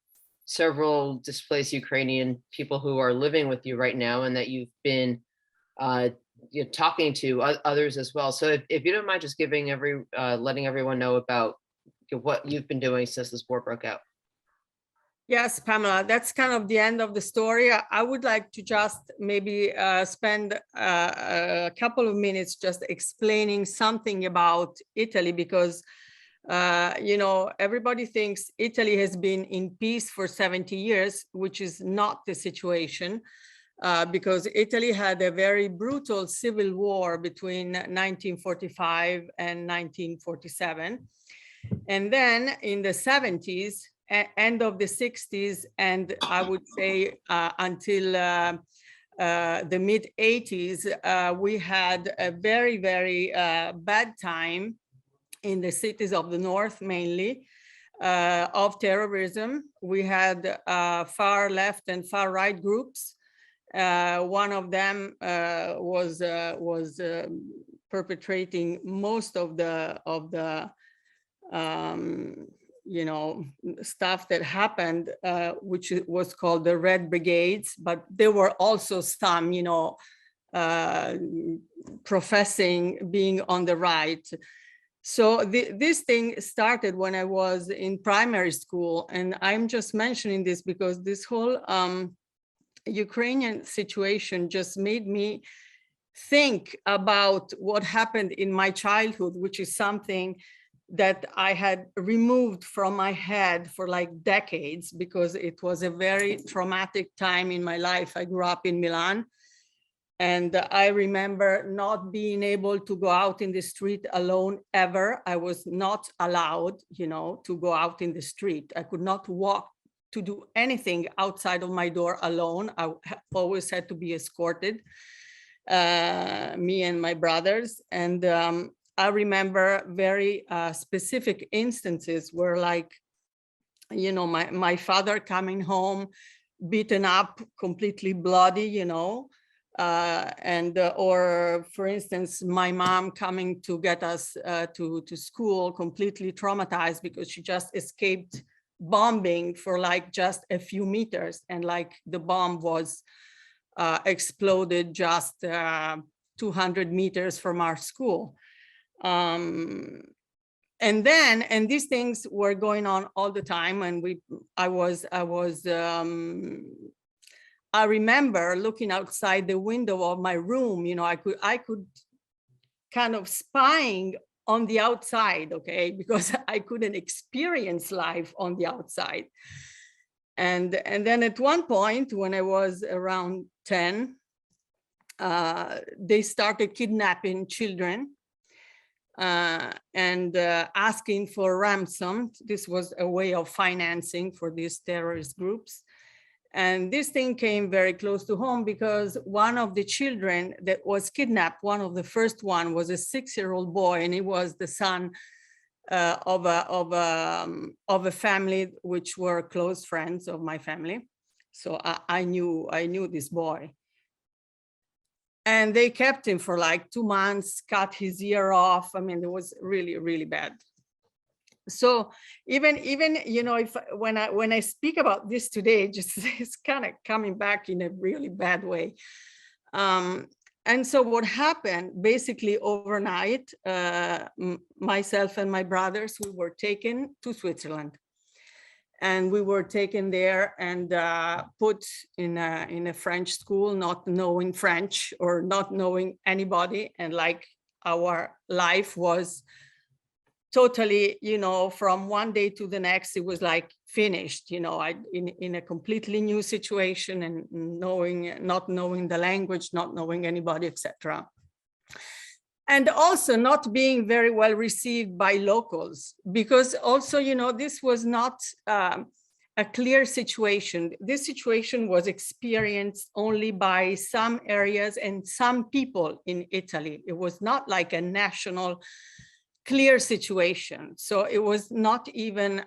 several displaced Ukrainian people who are living with you right now, and that you've been talking to others as well. So if you don't mind just giving letting everyone know about what you've been doing since this war broke out. Yes, Pamela, that's kind of the end of the story. I would like to just maybe spend a couple of minutes just explaining something about Italy, because You know, everybody thinks Italy has been in peace for 70 years, which is not the situation, because Italy had a very brutal civil war between 1945 and 1947. And then in the 70s, end of the 60s, and I would say until the mid 80s, we had a very, very bad time in the cities of the north, mainly of terrorism. We had far left and far right groups. One of them was perpetrating most of the you know, stuff that happened, which was called the Red Brigades, but there were also some, you know, professing being on the right. So this thing started when I was in primary school, and I'm just mentioning this because this whole Ukrainian situation just made me think about what happened in my childhood, which is something that I had removed from my head for like decades, because it was a very traumatic time in my life. I grew up in Milan, and I remember not being able to go out in the street alone ever. I was not allowed, you know, to go out in the street. I could not walk to do anything outside of my door alone. I always had to be escorted, me and my brothers. And I remember very specific instances where, like, you know, my father coming home, beaten up, completely bloody, you know, or for instance, my mom coming to get us to school completely traumatized because she just escaped bombing for like just a few meters, and like the bomb was exploded just 200 meters from our school. And these things were going on all the time, and I remember looking outside the window of my room, you know, I could kind of spying on the outside, okay, because I couldn't experience life on the outside. And then at one point when I was around 10, they started kidnapping children and asking for ransom. This was a way of financing for these terrorist groups. And this thing came very close to home because one of the children that was kidnapped, one of the first one, was a 6-year-old boy, and he was the son of a family which were close friends of my family. So I knew this boy. And they kept him for like 2 months, cut his ear off. I mean, it was really, really bad. So even you know, when I speak about this today, just it's kind of coming back in a really bad way. And so what happened basically overnight, myself and my brothers, we were taken to Switzerland, and we were taken there and put in a French school, not knowing French or not knowing anybody, and like our life was totally, you know, from one day to the next, it was like finished, you know, in a completely new situation, and not knowing the language, not knowing anybody, etc. And also not being very well received by locals, because also, you know, this was not a clear situation. This situation was experienced only by some areas and some people in Italy. It was not like a national clear situation. So it was not even,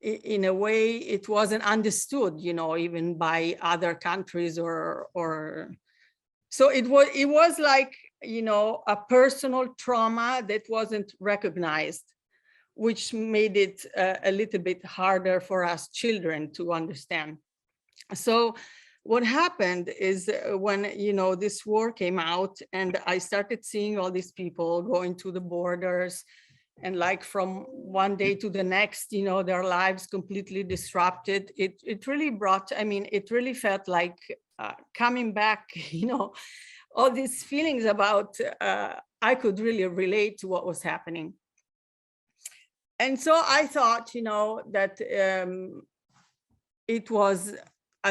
in a way, it wasn't understood, you know, even by other countries or so it was like, you know, a personal trauma that wasn't recognized, which made it a little bit harder for us children to understand. So what happened is when, you know, this war came out and I started seeing all these people going to the borders, and like from one day to the next, you know, their lives completely disrupted. It really brought, I mean, it really felt like coming back, you know, all these feelings about I could really relate to what was happening. And so I thought, that it was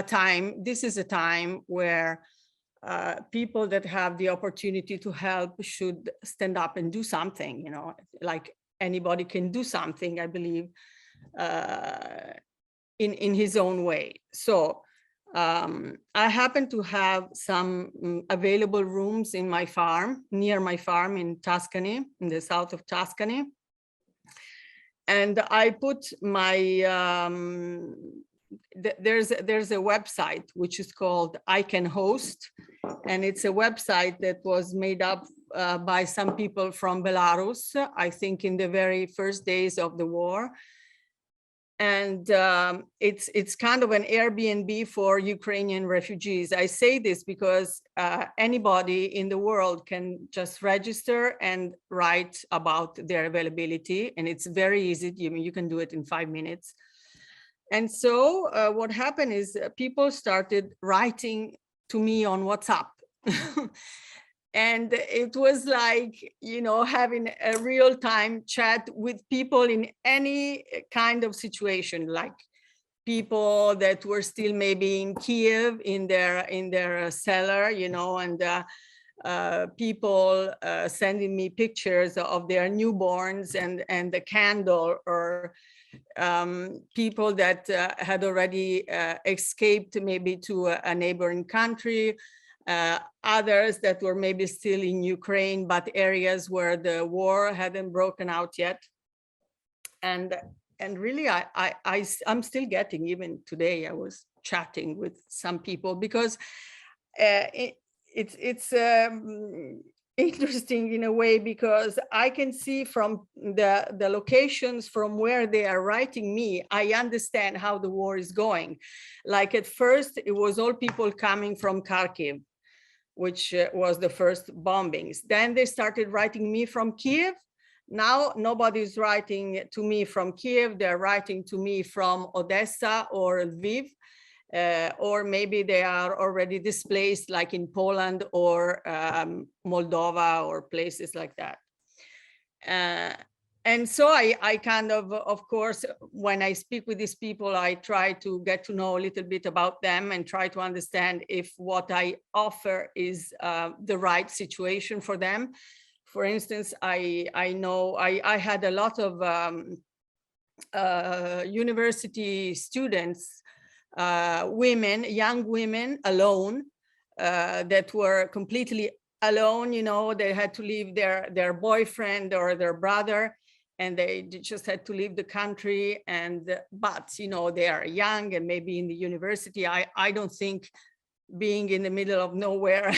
a time, this is a time where people that have the opportunity to help should stand up and do something, like anybody can do something, I believe, in his own way. So I happen to have some available rooms in my farm, near my farm in Tuscany, in the south of Tuscany. And I put my, there's a website which is called I Can Host. And it's a website that was made up by some people from Belarus, I think in the very first days of the war. And it's kind of an Airbnb for Ukrainian refugees. I say this because anybody in the world can just register and write about their availability. And it's very easy. You can do it in 5 minutes. And so what happened is people started writing to me on WhatsApp. And it was like, having a real-time chat with people in any kind of situation, like people that were still maybe in Kiev in their cellar, and people sending me pictures of their newborns and the candle, or people that had already escaped maybe to a neighboring country. Others that were maybe still in Ukraine, but areas where the war hadn't broken out yet. And really, I'm still getting, even today, I was chatting with some people, because it's interesting in a way, because I can see from the locations from where they are writing me, I understand how the war is going. Like at first, it was all people coming from Kharkiv, which was the first bombings. Then they started writing me from Kiev. Now nobody's writing to me from Kiev. They're writing to me from Odessa or Lviv, or maybe they are already displaced, like in Poland or Moldova or places like that. And so I kind of course, when I speak with these people, I try to get to know a little bit about them and try to understand if what I offer is the right situation for them. For instance, I know I had a lot of university students, women, young women alone, that were completely alone, they had to leave their boyfriend or their brother, and they just had to leave the country. But they are young and maybe in the university. I don't think being in the middle of nowhere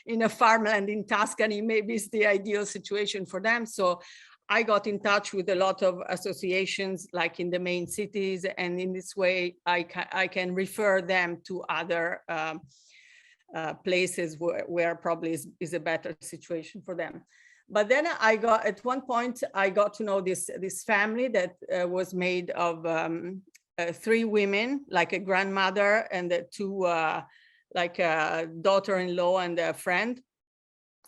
in a farmland in Tuscany maybe is the ideal situation for them. So I got in touch with a lot of associations, like in the main cities, and in this way I can refer them to other places where probably is a better situation for them. But then at one point, I got to know this family that was made of 3 women, like a grandmother and 2, like a daughter-in-law and a friend,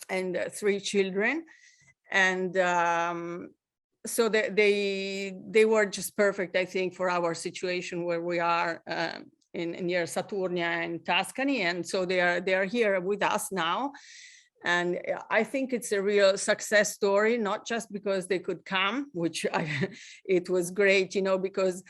and 3 children. And so they were just perfect, I think, for our situation where we are near Saturnia and Tuscany. And so they are here with us now. And I think it's a real success story, not just because they could come, which it was great, because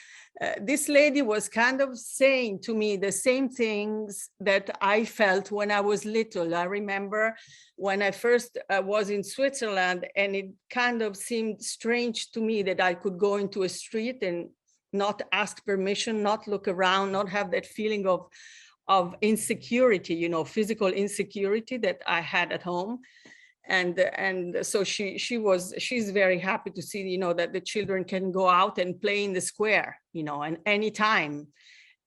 this lady was kind of saying to me the same things that I felt when I was little. I remember when I first was in Switzerland, and it kind of seemed strange to me that I could go into a street and not ask permission, not look around, not have that feeling of insecurity, physical insecurity that I had at home. And so she's very happy to see, that the children can go out and play in the square, and anytime,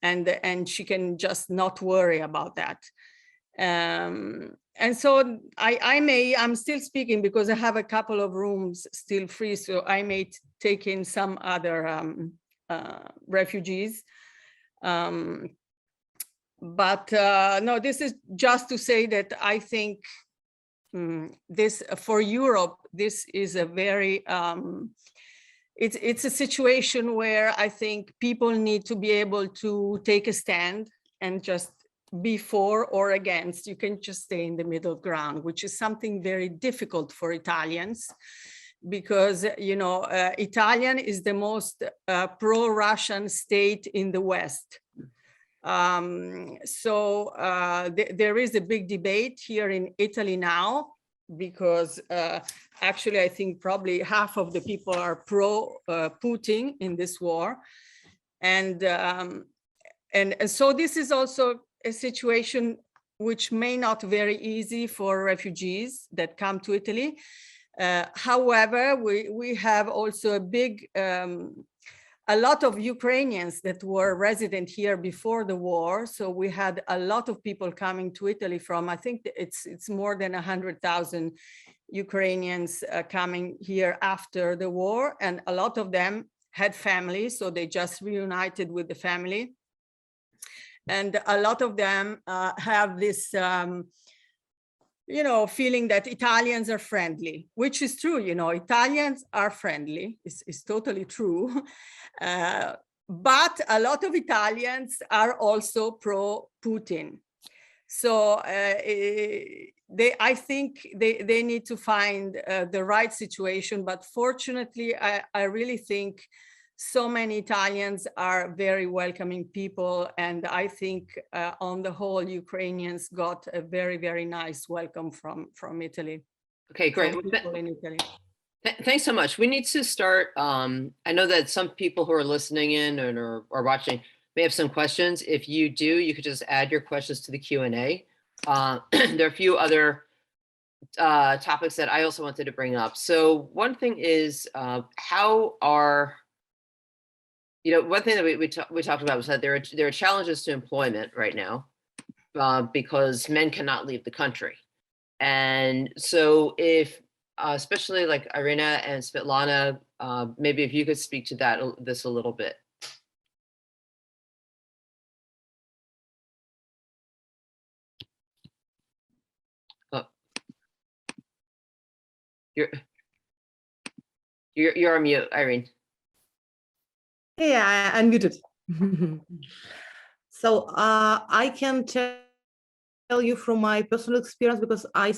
and she can just not worry about that. And so I'm still speaking because I have a couple of rooms still free, so I may take in some other refugees. But no, this is just to say that I think this for Europe, this is a very, it's a situation where I think people need to be able to take a stand and just be for or against. You can just stay in the middle ground, which is something very difficult for Italians, because, you know, Italian is the most pro-Russian state in the West. There is a big debate here in Italy now, because actually I think probably half of the people are pro-Putin in this war. And so this is also a situation which may not very easy for refugees that come to Italy. However, we have also a big, a lot of Ukrainians that were resident here before the war. So we had a lot of people coming to Italy from, I think it's more than 100,000 Ukrainians coming here after the war. And a lot of them had families, so they just reunited with the family. And a lot of them have this, you know, feeling that Italians are friendly, which is true. You know, Italians are friendly, it's totally true. But a lot of Italians are also pro-Putin. So I think they need to find the right situation. But fortunately, I really think so many Italians are very welcoming people. And I think on the whole, Ukrainians got a very, very nice welcome from Italy. Okay, great. From people in Italy. Thanks so much. We need to start. I know that some people who are listening in and or watching may have some questions. If you do, you could just add your questions to the Q&A. There are a few other topics that I also wanted to bring up. So one thing is how are, you know, one thing that we talked about was that there are challenges to employment right now because men cannot leave the country. And so if, especially like Irina and Svetlana, maybe if you could speak to this a little bit. Oh. You're on mute, Irene. Yeah, I unmuted. So I can tell you from my personal experience, because I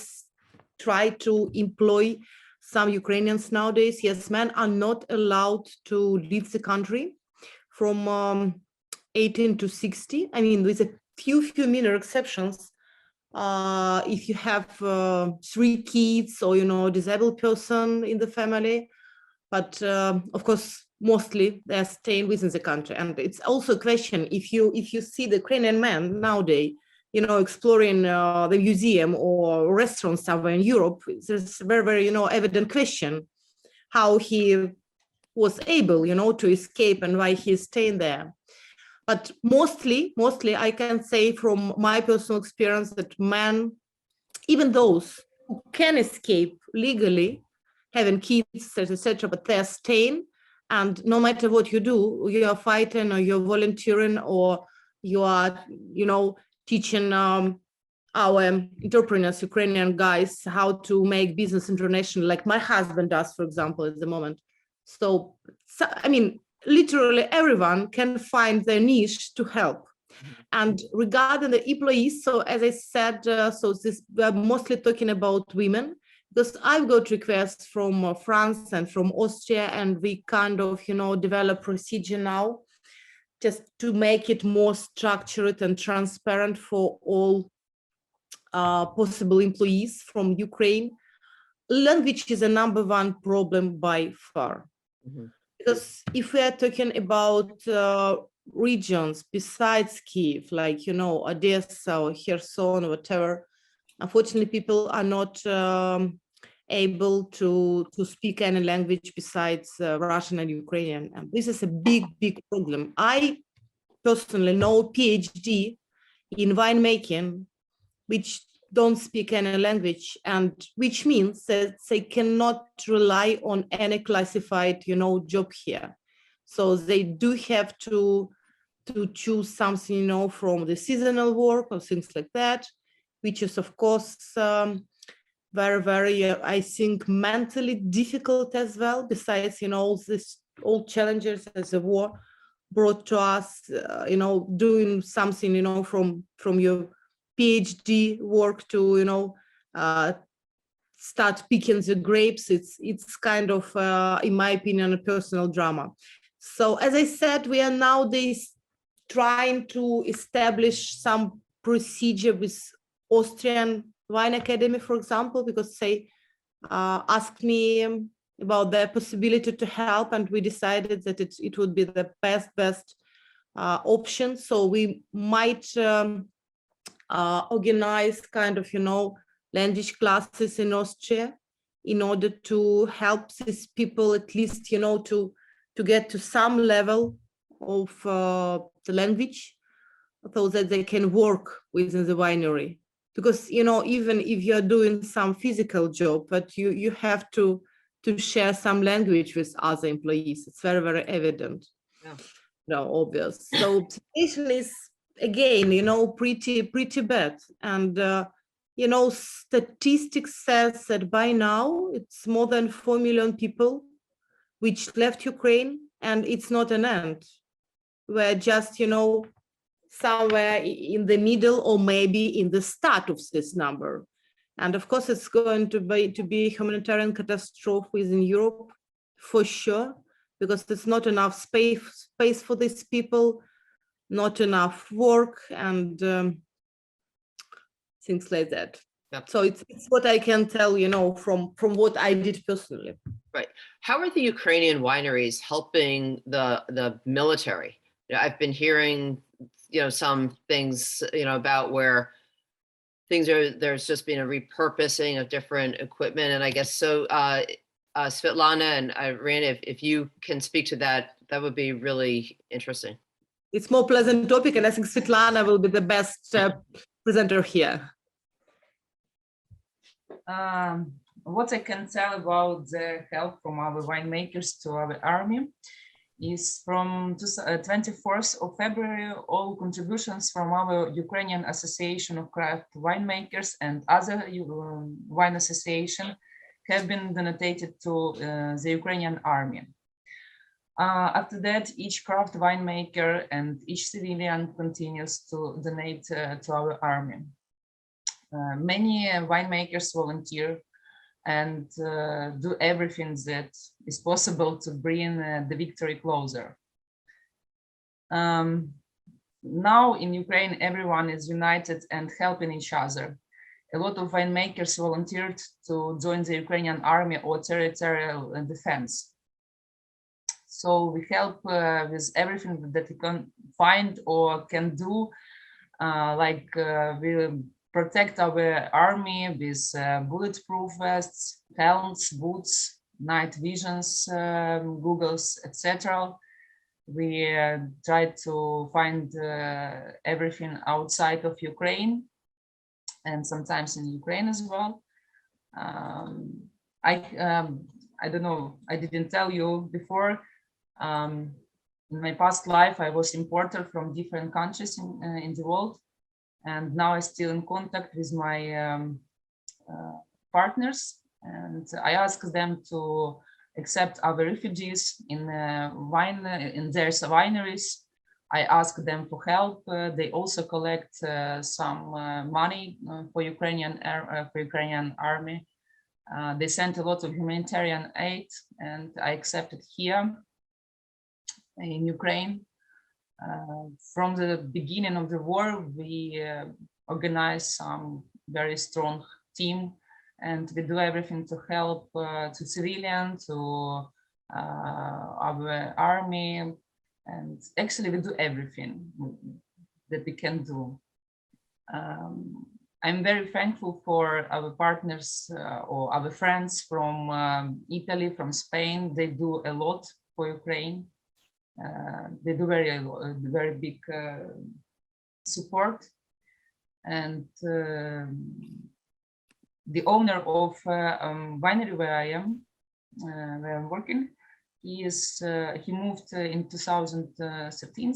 try to employ some Ukrainians nowadays. Yes, men are not allowed to leave the country from 18 to 60. I mean, with a few minor exceptions. If you have 3 kids or, you know, disabled person in the family, but of course, mostly they're staying within the country. And it's also a question, if you see the Ukrainian man nowadays, you know, exploring the museum or restaurant somewhere in Europe, there's a very, very, you know, evident question how he was able, you know, to escape and why he's staying there. But mostly I can say from my personal experience that men, even those who can escape legally, having kids, etc., but they're staying. And no matter what you do, you are fighting or you're volunteering or you are, you know, teaching our entrepreneurs, Ukrainian guys, how to make business international, like my husband does, for example, at the moment. So I mean, literally everyone can find their niche to help. And regarding the employees, so as I said, so this we're mostly talking about women, because I've got requests from France and from Austria, and we kind of, you know, develop procedure now just to make it more structured and transparent for all possible employees from Ukraine. Language is a #1 problem by far. Because if we are talking about regions besides Kyiv, like, you know, Odessa or Kherson or whatever, unfortunately, people are not able to speak any language besides Russian and Ukrainian. And this is a big problem. I personally know PhD in winemaking, which don't speak any language, and which means that they cannot rely on any classified, you know, job here. So they do have to choose something, you know, from the seasonal work or things like that, which is of course very, very, I think, mentally difficult as well, besides, all challenges as the war brought to us, doing something, from your PhD work to, start picking the grapes. It's kind of, in my opinion, a personal drama. So as I said, we are nowadays trying to establish some procedure with Austrian Wine Academy, for example, because they asked me about the possibility to help, and we decided that it would be the best option. So we might organize kind of, language classes in Austria in order to help these people at least, to get to some level of the language, so that they can work within the winery. Because, even if you're doing some physical job, but you have to share some language with other employees. It's very, very evident. Yeah. Obvious. So situation is, again, pretty bad. And, statistics says that by now it's more than 4 million people which left Ukraine, and it's not an end. We're just, somewhere in the middle, or maybe in the start of this number. And of course, it's going to be a humanitarian catastrophe within Europe, for sure, because there's not enough space for these people, not enough work, and things like that. Yeah. So it's what I can tell, from what I did personally. Right. How are the Ukrainian wineries helping the military? I've been hearing, some things, about where there's just been a repurposing of different equipment. And I guess so, Svetlana and Irina, if you can speak to that, that would be really interesting. It's more pleasant topic, and I think Svetlana will be the best presenter here. What I can tell about the help from our winemakers to our army is from 24th of February, all contributions from our Ukrainian Association of Craft Winemakers and other wine association have been donated to the Ukrainian army. After that, each craft winemaker and each civilian continues to donate to our army. Many winemakers volunteer and do everything that is possible to bring the victory closer. Now in Ukraine, everyone is united and helping each other. A lot of winemakers volunteered to join the Ukrainian army or territorial defense. So we help with everything that we can find or can do, we protect our army with bulletproof vests, helmets, boots, night visions, goggles, etc. We try to find everything outside of Ukraine and sometimes in Ukraine as well. I don't know, I didn't tell you before. In my past life, I was importer from different countries in the world. And now I'm still in contact with my partners, and I ask them to accept our refugees in their wineries. I ask them for help. They also collect some money for Ukrainian army. They sent a lot of humanitarian aid, and I accept it here in Ukraine. From the beginning of the war, we organized some very strong team, and we do everything to help to civilians, to our army, and actually we do everything that we can do. I'm very thankful for our partners or our friends from Italy, from Spain. They do a lot for Ukraine. They do very big support, and the owner of winery where I am, where I'm working, he moved in 2013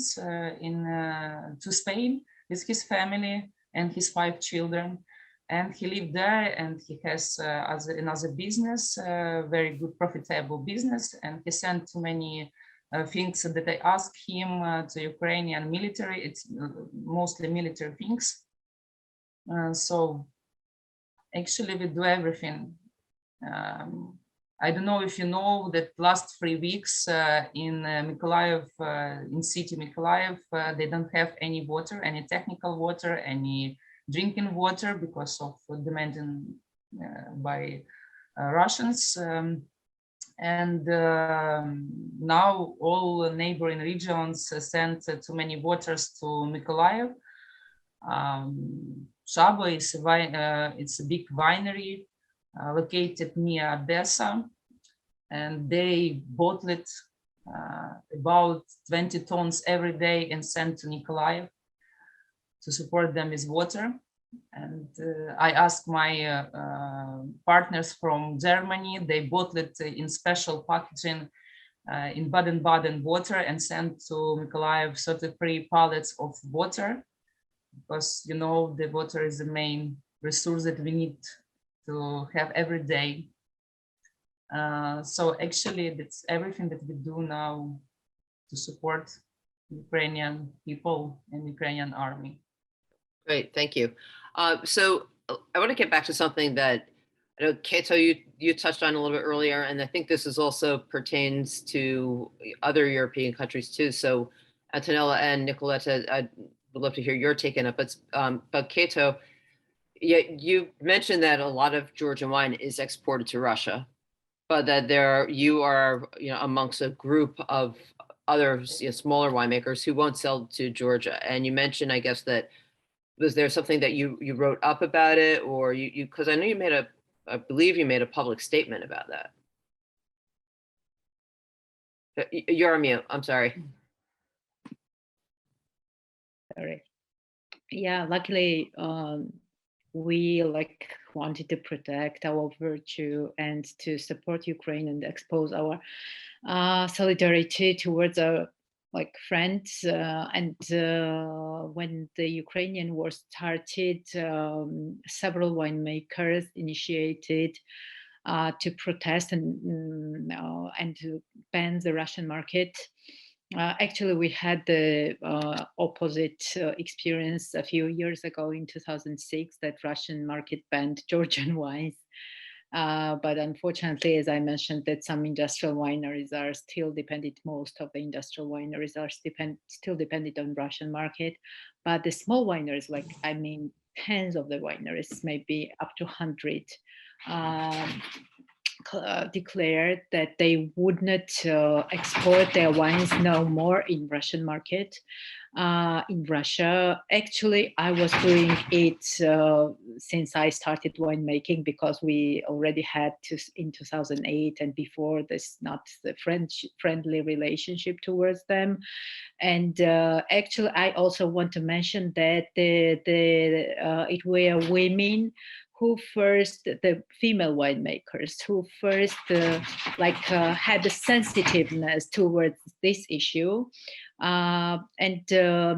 to Spain with his family and his 5 children. And he lived there, and he has another business, very good profitable business, and he sent too many things that I asked him to Ukrainian military. It's mostly military things. So actually we do everything. I don't know if you know that last 3 weeks in Mykolaiv, in city Mykolaiv, they don't have any water, any technical water, any drinking water because of demanding by Russians. And now all neighboring regions send too many waters to Mykolaiv. Shablo is it's a big winery located near Odessa, and they bottled about 20 tons every day and sent to Mykolaiv to support them with water. And I asked my partners from Germany, they bottled it in special packaging in Baden-Baden water and sent to Mykolaiv 33 pallets of water, because you know the water is the main resource that we need to have every day. So actually that's everything that we do now to support Ukrainian people and Ukrainian army. Great, thank you. So I want to get back to something that I know, Kato, you touched on a little bit earlier, and I think this is also pertains to other European countries too. So Antonella and Nicoletta, I'd love to hear your take on it. But Kato, yeah, you mentioned that a lot of Georgian wine is exported to Russia, but that you are amongst a group of other smaller winemakers who won't sell to Georgia. And you mentioned, I guess, that was there something that you wrote up about it, or you because I know you made I believe you made a public statement about that. You're on mute. I'm sorry. Sorry. Yeah, luckily we wanted to protect our virtue and to support Ukraine and expose our solidarity towards our friends. And when the Ukrainian war started, several winemakers initiated to protest and to ban the Russian market. Actually, we had the opposite experience a few years ago in 2006 that Russian market banned Georgian wines. But unfortunately, as I mentioned, that some industrial wineries are still dependent, most of the industrial wineries are still dependent on Russian market. But the small wineries, tens of the wineries, maybe up to 100, declared that they would not export their wines no more in Russian market. In Russia, actually, I was doing it since I started winemaking, because we already had in 2008 and before this, not the friendly relationship towards them. And actually, I also want to mention that it were women who first, the female winemakers, who first had the sensitiveness towards this issue, and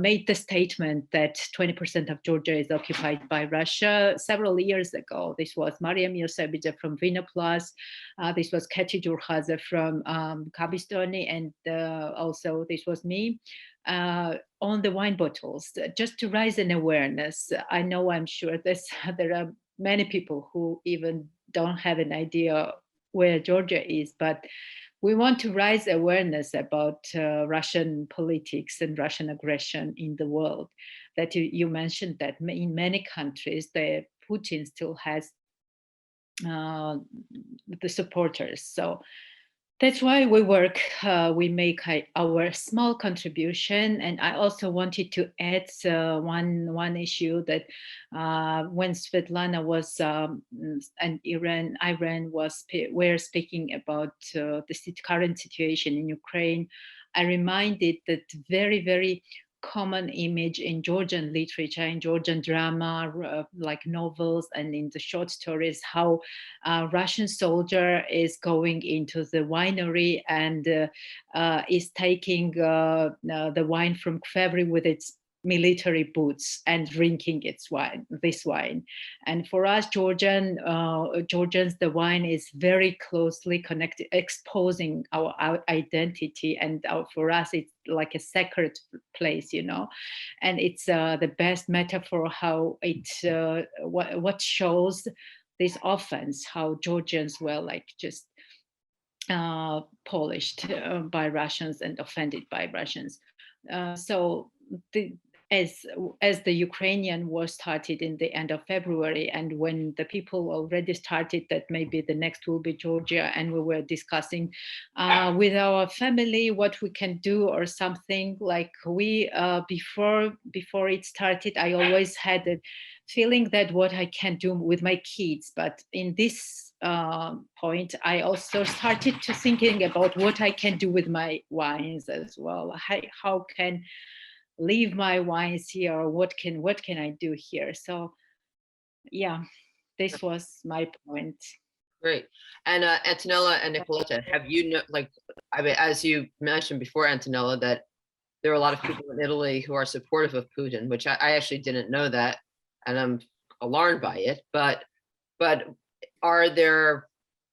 made the statement that 20% of Georgia is occupied by Russia. Several years ago, this was Maria Miosebidze from Vino Plus, this was Katy Jurhaza from Kabistoni, and also this was me. On the wine bottles, just to raise an awareness. I know, I'm sure there are many people who even don't have an idea where Georgia is, but we want to raise awareness about Russian politics and Russian aggression in the world. That you mentioned that in many countries, Putin still has the supporters. So that's why we work, we make our small contribution. And I also wanted to add one issue that when Svetlana was and Iran were speaking about the current situation in Ukraine, I reminded that very, very common image in Georgian literature, in Georgian drama, like novels and in the short stories, how a Russian soldier is going into the winery and is taking the wine from Kvevri with its military boots and drinking this wine. And for us Georgians, the wine is very closely connected, exposing our identity, and for us it's like a sacred place, you know. And it's the best metaphor how it what shows this offense, how Georgians were like just polished by Russians and offended by Russians. So as the Ukrainian war started in the end of February, and when the people already started that maybe the next will be Georgia, and we were discussing with our family what we can do or something, like we before it started, I always had a feeling that what I can do with my kids, but in this point I also started to thinking about what I can do with my wines as well. How can leave my wines here, or what can I do here? So yeah, this was my point. Great. And Antonella and Nicoletta, have you like, I mean, as you mentioned before, Antonella, that there are a lot of people in Italy who are supportive of Putin, which I actually didn't know that, and I'm alarmed by it. But are there,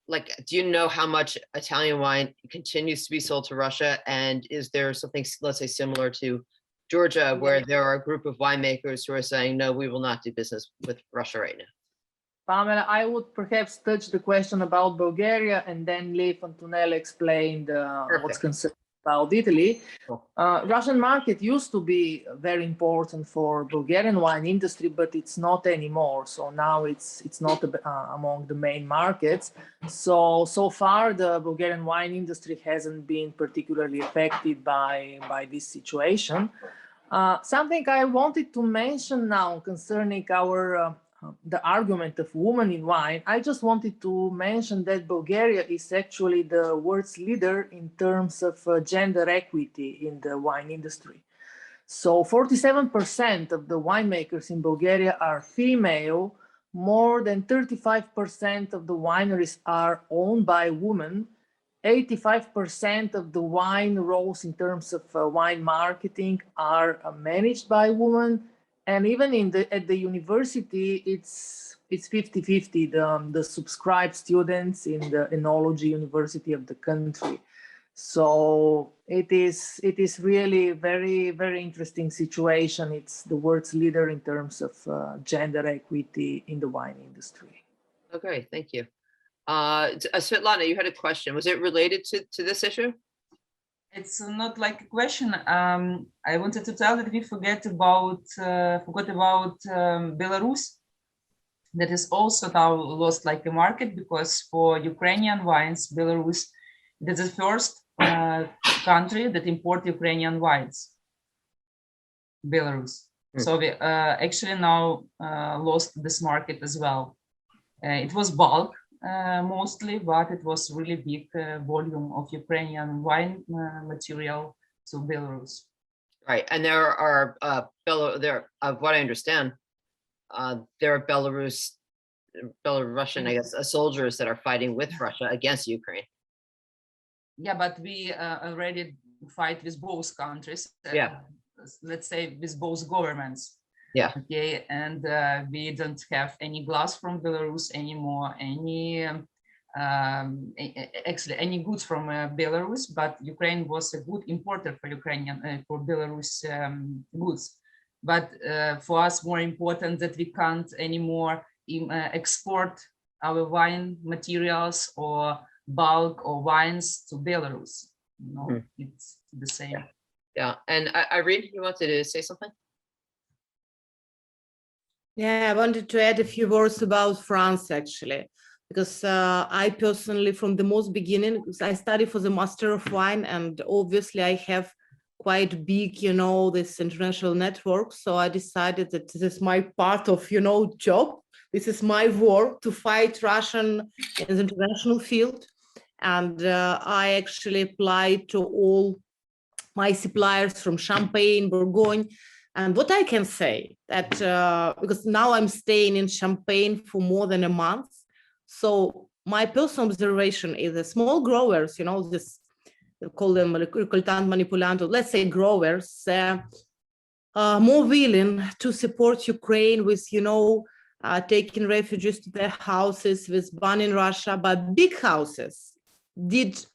like, do you know how much Italian wine continues to be sold to Russia? And is there something, let's say, similar to Georgia, where there are a group of winemakers who are saying, no, we will not do business with Russia right now? Pamela, I would perhaps touch the question about Bulgaria and then leave Antonella explain what's concerned about Italy. Cool. Russian market used to be very important for Bulgarian wine industry, but it's not anymore. So now it's not among the main markets. So far the Bulgarian wine industry hasn't been particularly affected by this situation. Something I wanted to mention now concerning our the argument of women in wine, I just wanted to mention that Bulgaria is actually the world's leader in terms of gender equity in the wine industry. So 47% of the winemakers in Bulgaria are female, more than 35% of the wineries are owned by women, 85% of the wine roles in terms of wine marketing are managed by women. And even at the university, it's 50-50, the subscribed students in the enology university of the country. So it is really very, very interesting situation. It's the world's leader in terms of gender equity in the wine industry. Okay, thank you. Svetlana, you had a question. Was it related to this issue? It's not like a question. I wanted to tell that we forgot about Belarus. That is also now lost like a market, because for Ukrainian wines, Belarus is the first country that import Ukrainian wines. Belarus. So we actually now lost this market as well. It was bulk. Mostly, but it was really big volume of Ukrainian wine material to Belarus. Right, and there are what I understand, there are Belarusian, I guess, soldiers that are fighting with Russia against Ukraine. Yeah, but we already fight with both countries. Yeah, let's say with both governments. Yeah. Okay, and we don't have any glass from Belarus anymore, actually any goods from Belarus, but Ukraine was a good importer for Belarus goods. But for us, more important that we can't anymore export our wine materials or bulk or wines to Belarus. You know, it's the same. Yeah, and Irene, you wanted to say something? Yeah, I wanted to add a few words about France, actually, because I personally, from the most beginning, because I studied for the Master of Wine, and obviously I have quite big, this international network. So I decided that this is my part of, job. This is my work to fight Russian in the international field. And I actually applied to all my suppliers from Champagne, Bourgogne. And what I can say that, because now I'm staying in Champagne for more than a month, so my personal observation is the small growers, this, they call them recoltant manipulant, let's say growers, more willing to support Ukraine with, taking refugees to their houses, with banning Russia, but big houses did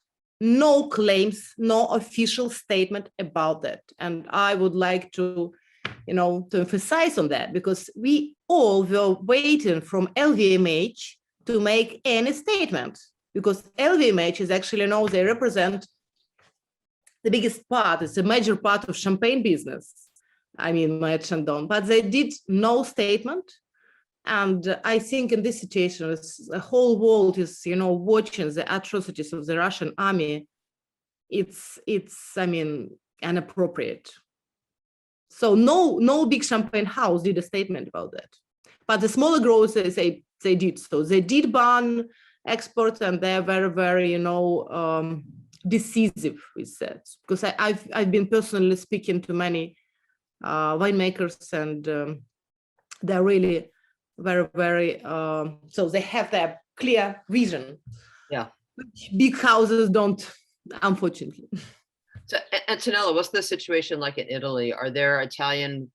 no claims, no official statement about that. And I would like to, to emphasize on that, because we all were waiting from LVMH to make any statement, because LVMH is actually, they represent the biggest part, it's a major part of champagne business. I mean, Moet Chandon, but they did no statement. And I think in this situation, the whole world is, watching the atrocities of the Russian army. It's inappropriate. So no big champagne house did a statement about that. But the smaller growers, they did. So they did ban exports, and they're very, very, decisive with that. Because I've been personally speaking to many winemakers, and they're really very, very, so they have their clear vision. Yeah. Which big houses don't, unfortunately. So, Antonella, what's the situation like in Italy? Are there Italian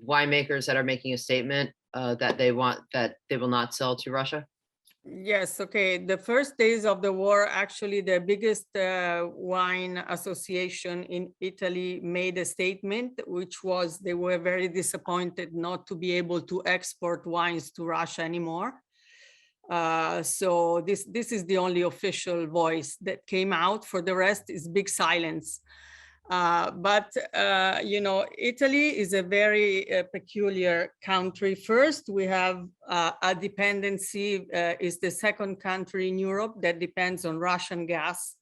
winemakers that are making a statement that they will not sell to Russia? Yes, okay. The first days of the war, actually, the biggest wine association in Italy made a statement, which was they were very disappointed not to be able to export wines to Russia anymore. So this is the only official voice that came out. For the rest is big silence. But Italy is a very peculiar country. First, we have a dependency, is the second country in Europe that depends on Russian gas.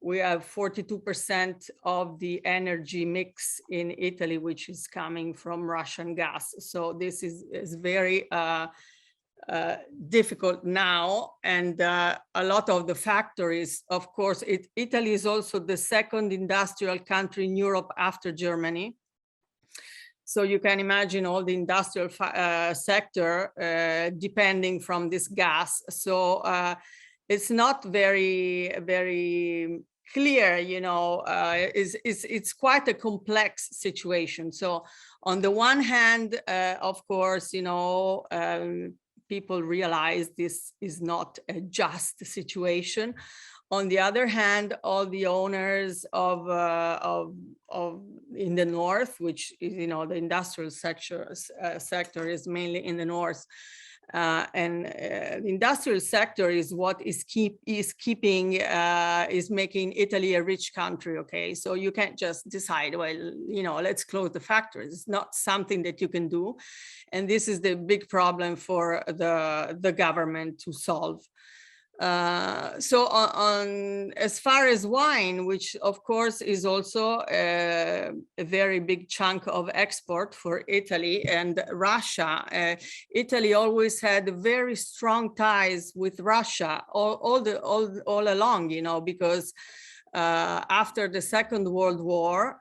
We have 42% of the energy mix in Italy, which is coming from Russian gas. So this is very difficult now, and a lot of the factories, of course, Italy is also the second industrial country in Europe after Germany. So you can imagine all the industrial sector depending from this gas. So it's not very, very clear, it's quite a complex situation. So on the one hand, of course, people realize this is not a just situation. On the other hand, all the owners of in the north, which is, the industrial sector is mainly in the north, and the industrial sector is what is making Italy a rich country. Okay, so you can't just decide, well, let's close the factories. It's not something that you can do, and this is the big problem for the government to solve. So on as far as wine, which of course is also a very big chunk of export for Italy and Russia, Italy always had very strong ties with Russia all along, because after the Second World War,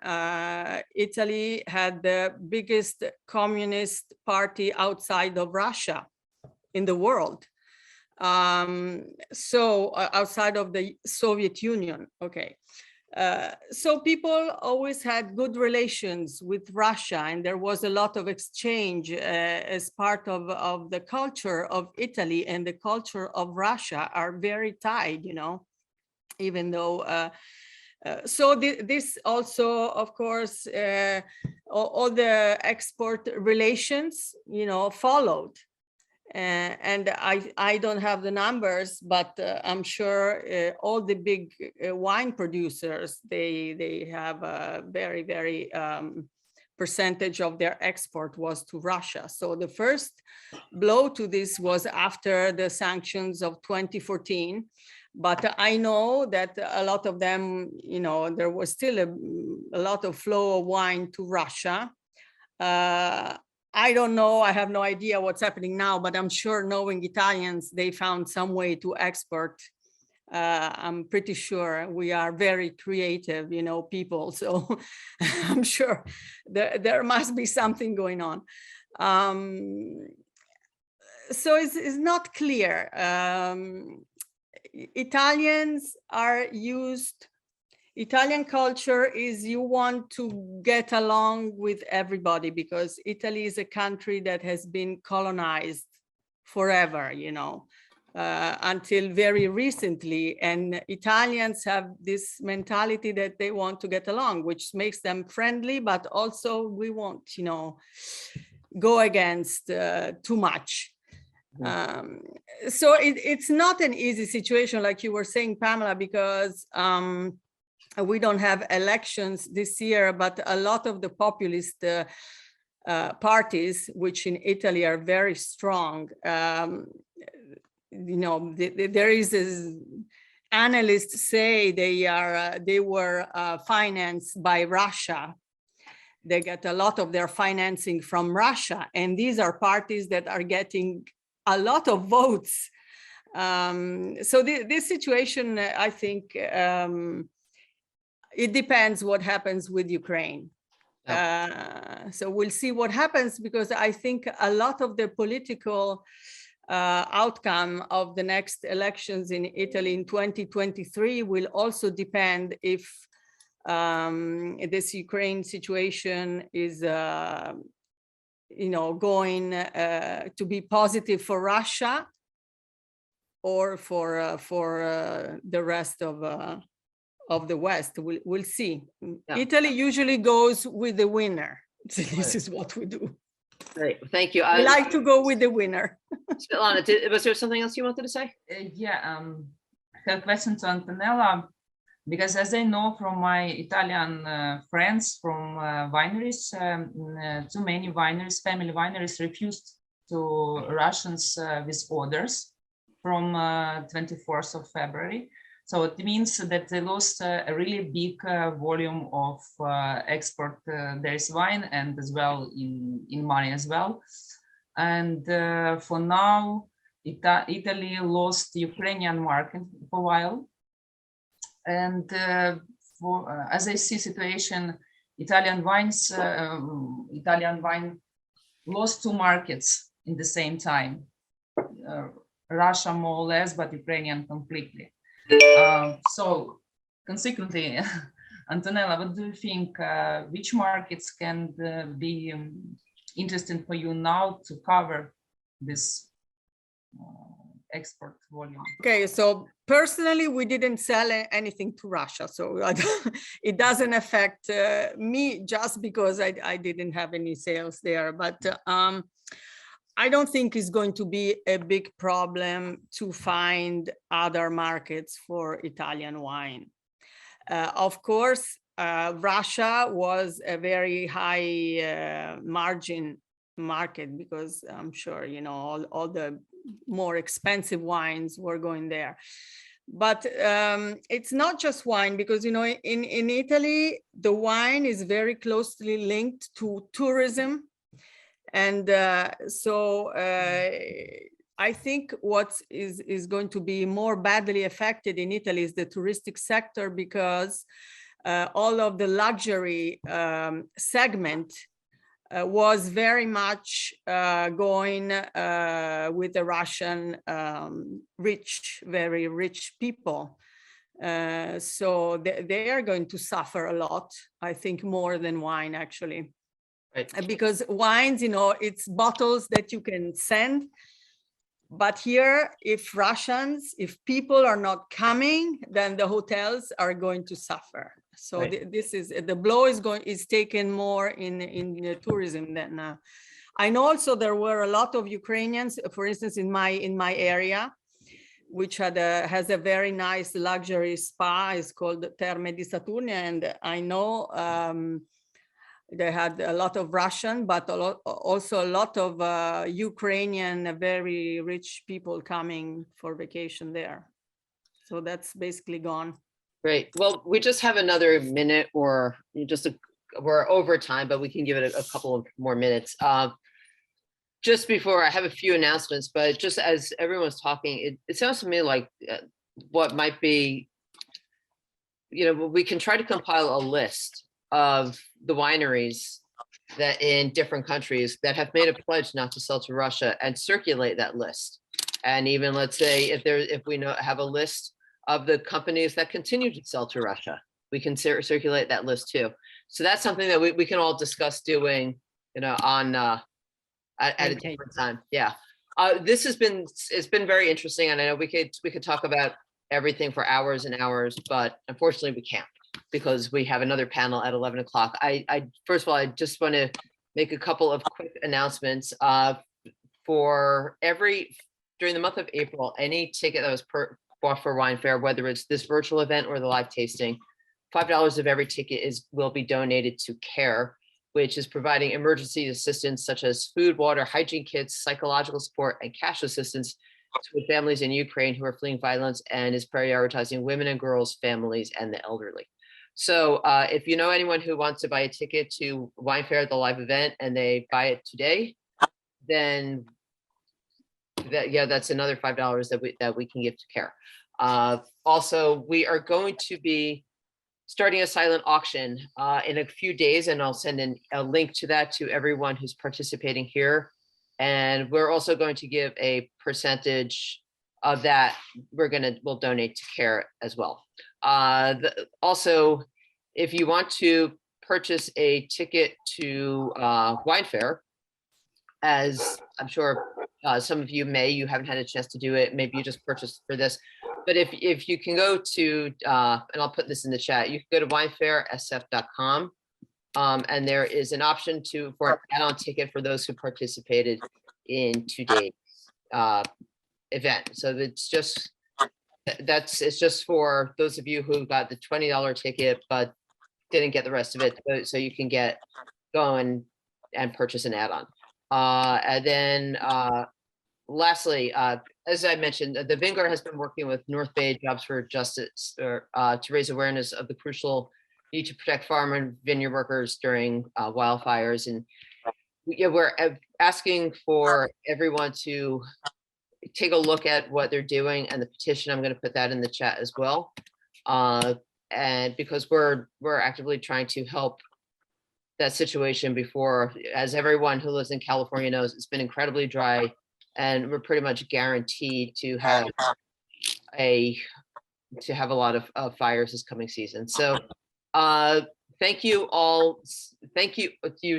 Italy had the biggest communist party outside of Russia in the world. So outside of the Soviet Union, okay. So people always had good relations with Russia, and there was a lot of exchange as part of the culture of Italy, and the culture of Russia are very tied, even though so this also, of course, all the export relations, followed. And I don't have the numbers, but I'm sure all the big wine producers, they have a very, very percentage of their export was to Russia. So the first blow to this was after the sanctions of 2014. But I know that a lot of them, there was still a lot of flow of wine to Russia. I don't know, I have no idea what's happening now, but I'm sure, knowing Italians, they found some way to export. I'm pretty sure we are very creative, people. So I'm sure there must be something going on. So it's not clear. Italians are used Italian culture is you want to get along with everybody because Italy is a country that has been colonized forever, you know, until very recently. And Italians have this mentality that they want to get along, which makes them friendly, but also we won't, you know, go against too much. So it's not an easy situation, like you were saying, Pamela, because we don't have elections this year, but a lot of the populist parties, which in Italy are very strong, you know, there is this, analysts say they were financed by Russia. They get a lot of their financing from Russia, and these are parties that are getting a lot of votes. So this situation, I think, it depends what happens with Ukraine. So we'll see what happens, because I think a lot of the political outcome of the next elections in Italy in 2023 will also depend if this Ukraine situation is, you know, going to be positive for Russia or for the rest of the West. We'll see. Yeah. Italy usually goes with the winner. So this is what we do. Great, thank you. I like to go with the winner. Svetlana, was there something else you wanted to say? I have a question to Antonella, because as I know from my Italian friends from wineries, too many wineries, family wineries, refused to Russians with orders from 24th of February. So it means that they lost a really big volume of export. There is wine and as well in money as well. And for now, Italy lost the Ukrainian market for a while. And as I see situation, Italian wine lost two markets in the same time. Russia more or less, but Ukrainian completely. So consequently, Antonella, what do you think, which markets can be interesting for you now to cover this export volume? Okay, so personally, we didn't sell anything to Russia, so it doesn't affect me just because I didn't have any sales there. But I don't think it's going to be a big problem to find other markets for Italian wine. Of course, Russia was a very high margin market, because I'm sure, you know, all the more expensive wines were going there. But it's not just wine, because, you know, in Italy, the wine is very closely linked to tourism. And so I think what is going to be more badly affected in Italy is the touristic sector, because all of the luxury segment was very much going with the Russian very rich people. So they are going to suffer a lot, I think, more than wine, actually. Right. Because wines, you know, it's bottles that you can send. But here, if people are not coming, then the hotels are going to suffer. So right. This is, the blow is taken more in tourism than. I know also there were a lot of Ukrainians, for instance, in my area, which has a very nice luxury spa. It's called Terme di Saturnia, and I know they had a lot of Russian, but also a lot of Ukrainian, very rich people coming for vacation there. So that's basically gone. Great. Well, we just have another minute, or we're over time, but we can give it a couple of more minutes. Just before, I have a few announcements, but just as everyone's talking, it sounds to me like what might be, you know, we can try to compile a list of the wineries that in different countries that have made a pledge not to sell to Russia, and circulate that list. And even, let's say, if we have a list of the companies that continue to sell to Russia, we can circulate that list too. So that's something that we can all discuss doing, on at a different time. Yeah. It's been very interesting, and I know we could talk about everything for hours and hours, but unfortunately we can't, because we have another panel at 11 o'clock. First of all, I just want to make a couple of quick announcements. During the month of April, any ticket that was bought for Wine Fair, whether it's this virtual event or the live tasting, $5 of every ticket will be donated to CARE, which is providing emergency assistance such as food, water, hygiene kits, psychological support, and cash assistance to families in Ukraine who are fleeing violence, and is prioritizing women and girls, families, and the elderly. So if you know anyone who wants to buy a ticket to Wine Fair, the live event, and they buy it today, then that's another $5 that we can give to CARE. Also, we are going to be starting a silent auction in a few days, and I'll send in a link to that to everyone who's participating here. And we're also going to give a percentage of that. We'll donate to CARE as well. Also, if you want to purchase a ticket to Wine Fair, as I'm sure some of you you haven't had a chance to do it, maybe you just purchased for this, but if you can go to, and I'll put this in the chat, you can go to winefairsf.com, and there is an option for an add-on ticket for those who participated in today's event. So it's just for those of you who got the $20 ticket but didn't get the rest of it, so you can go and purchase an add-on. And then lastly, as I mentioned, the Vanguard has been working with North Bay Jobs for Justice to raise awareness of the crucial need to protect farm and vineyard workers during wildfires. And we're asking for everyone to take a look at what they're doing, and the petition, I'm going to put that in the chat as well. And because we're actively trying to help that situation before, as everyone who lives in California knows, it's been incredibly dry, and we're pretty much guaranteed to have a lot of fires this coming season. So thank you all. Thank you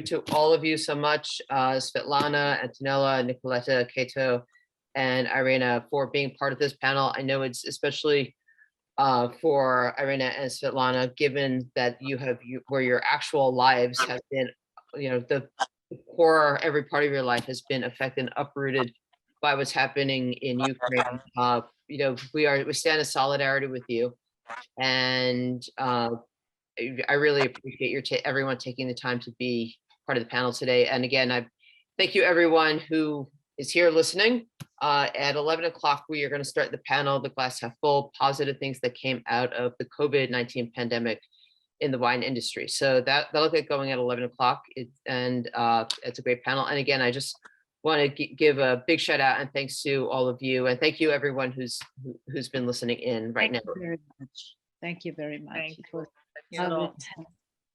to all of you so much, Svetlana, Antonella, Nicoletta, Kato, and Irina, for being part of this panel. I know it's especially for Irina and Svetlana, given that where your actual lives have been, the core, every part of your life has been affected and uprooted by what's happening in Ukraine. We stand in solidarity with you, and I really appreciate everyone taking the time to be part of the panel today. And again, I thank you everyone who is here listening. At 11 o'clock, we are going to start the panel, The Glass Half Full, Positive Things That Came Out of the COVID-19 Pandemic in the Wine Industry. So that'll get going at 11 o'clock. It's a great panel. And again, I just want to give a big shout out and thanks to all of you. And thank you everyone who's been listening in right now. Thank you very much. Thank you very much. Thank It was you.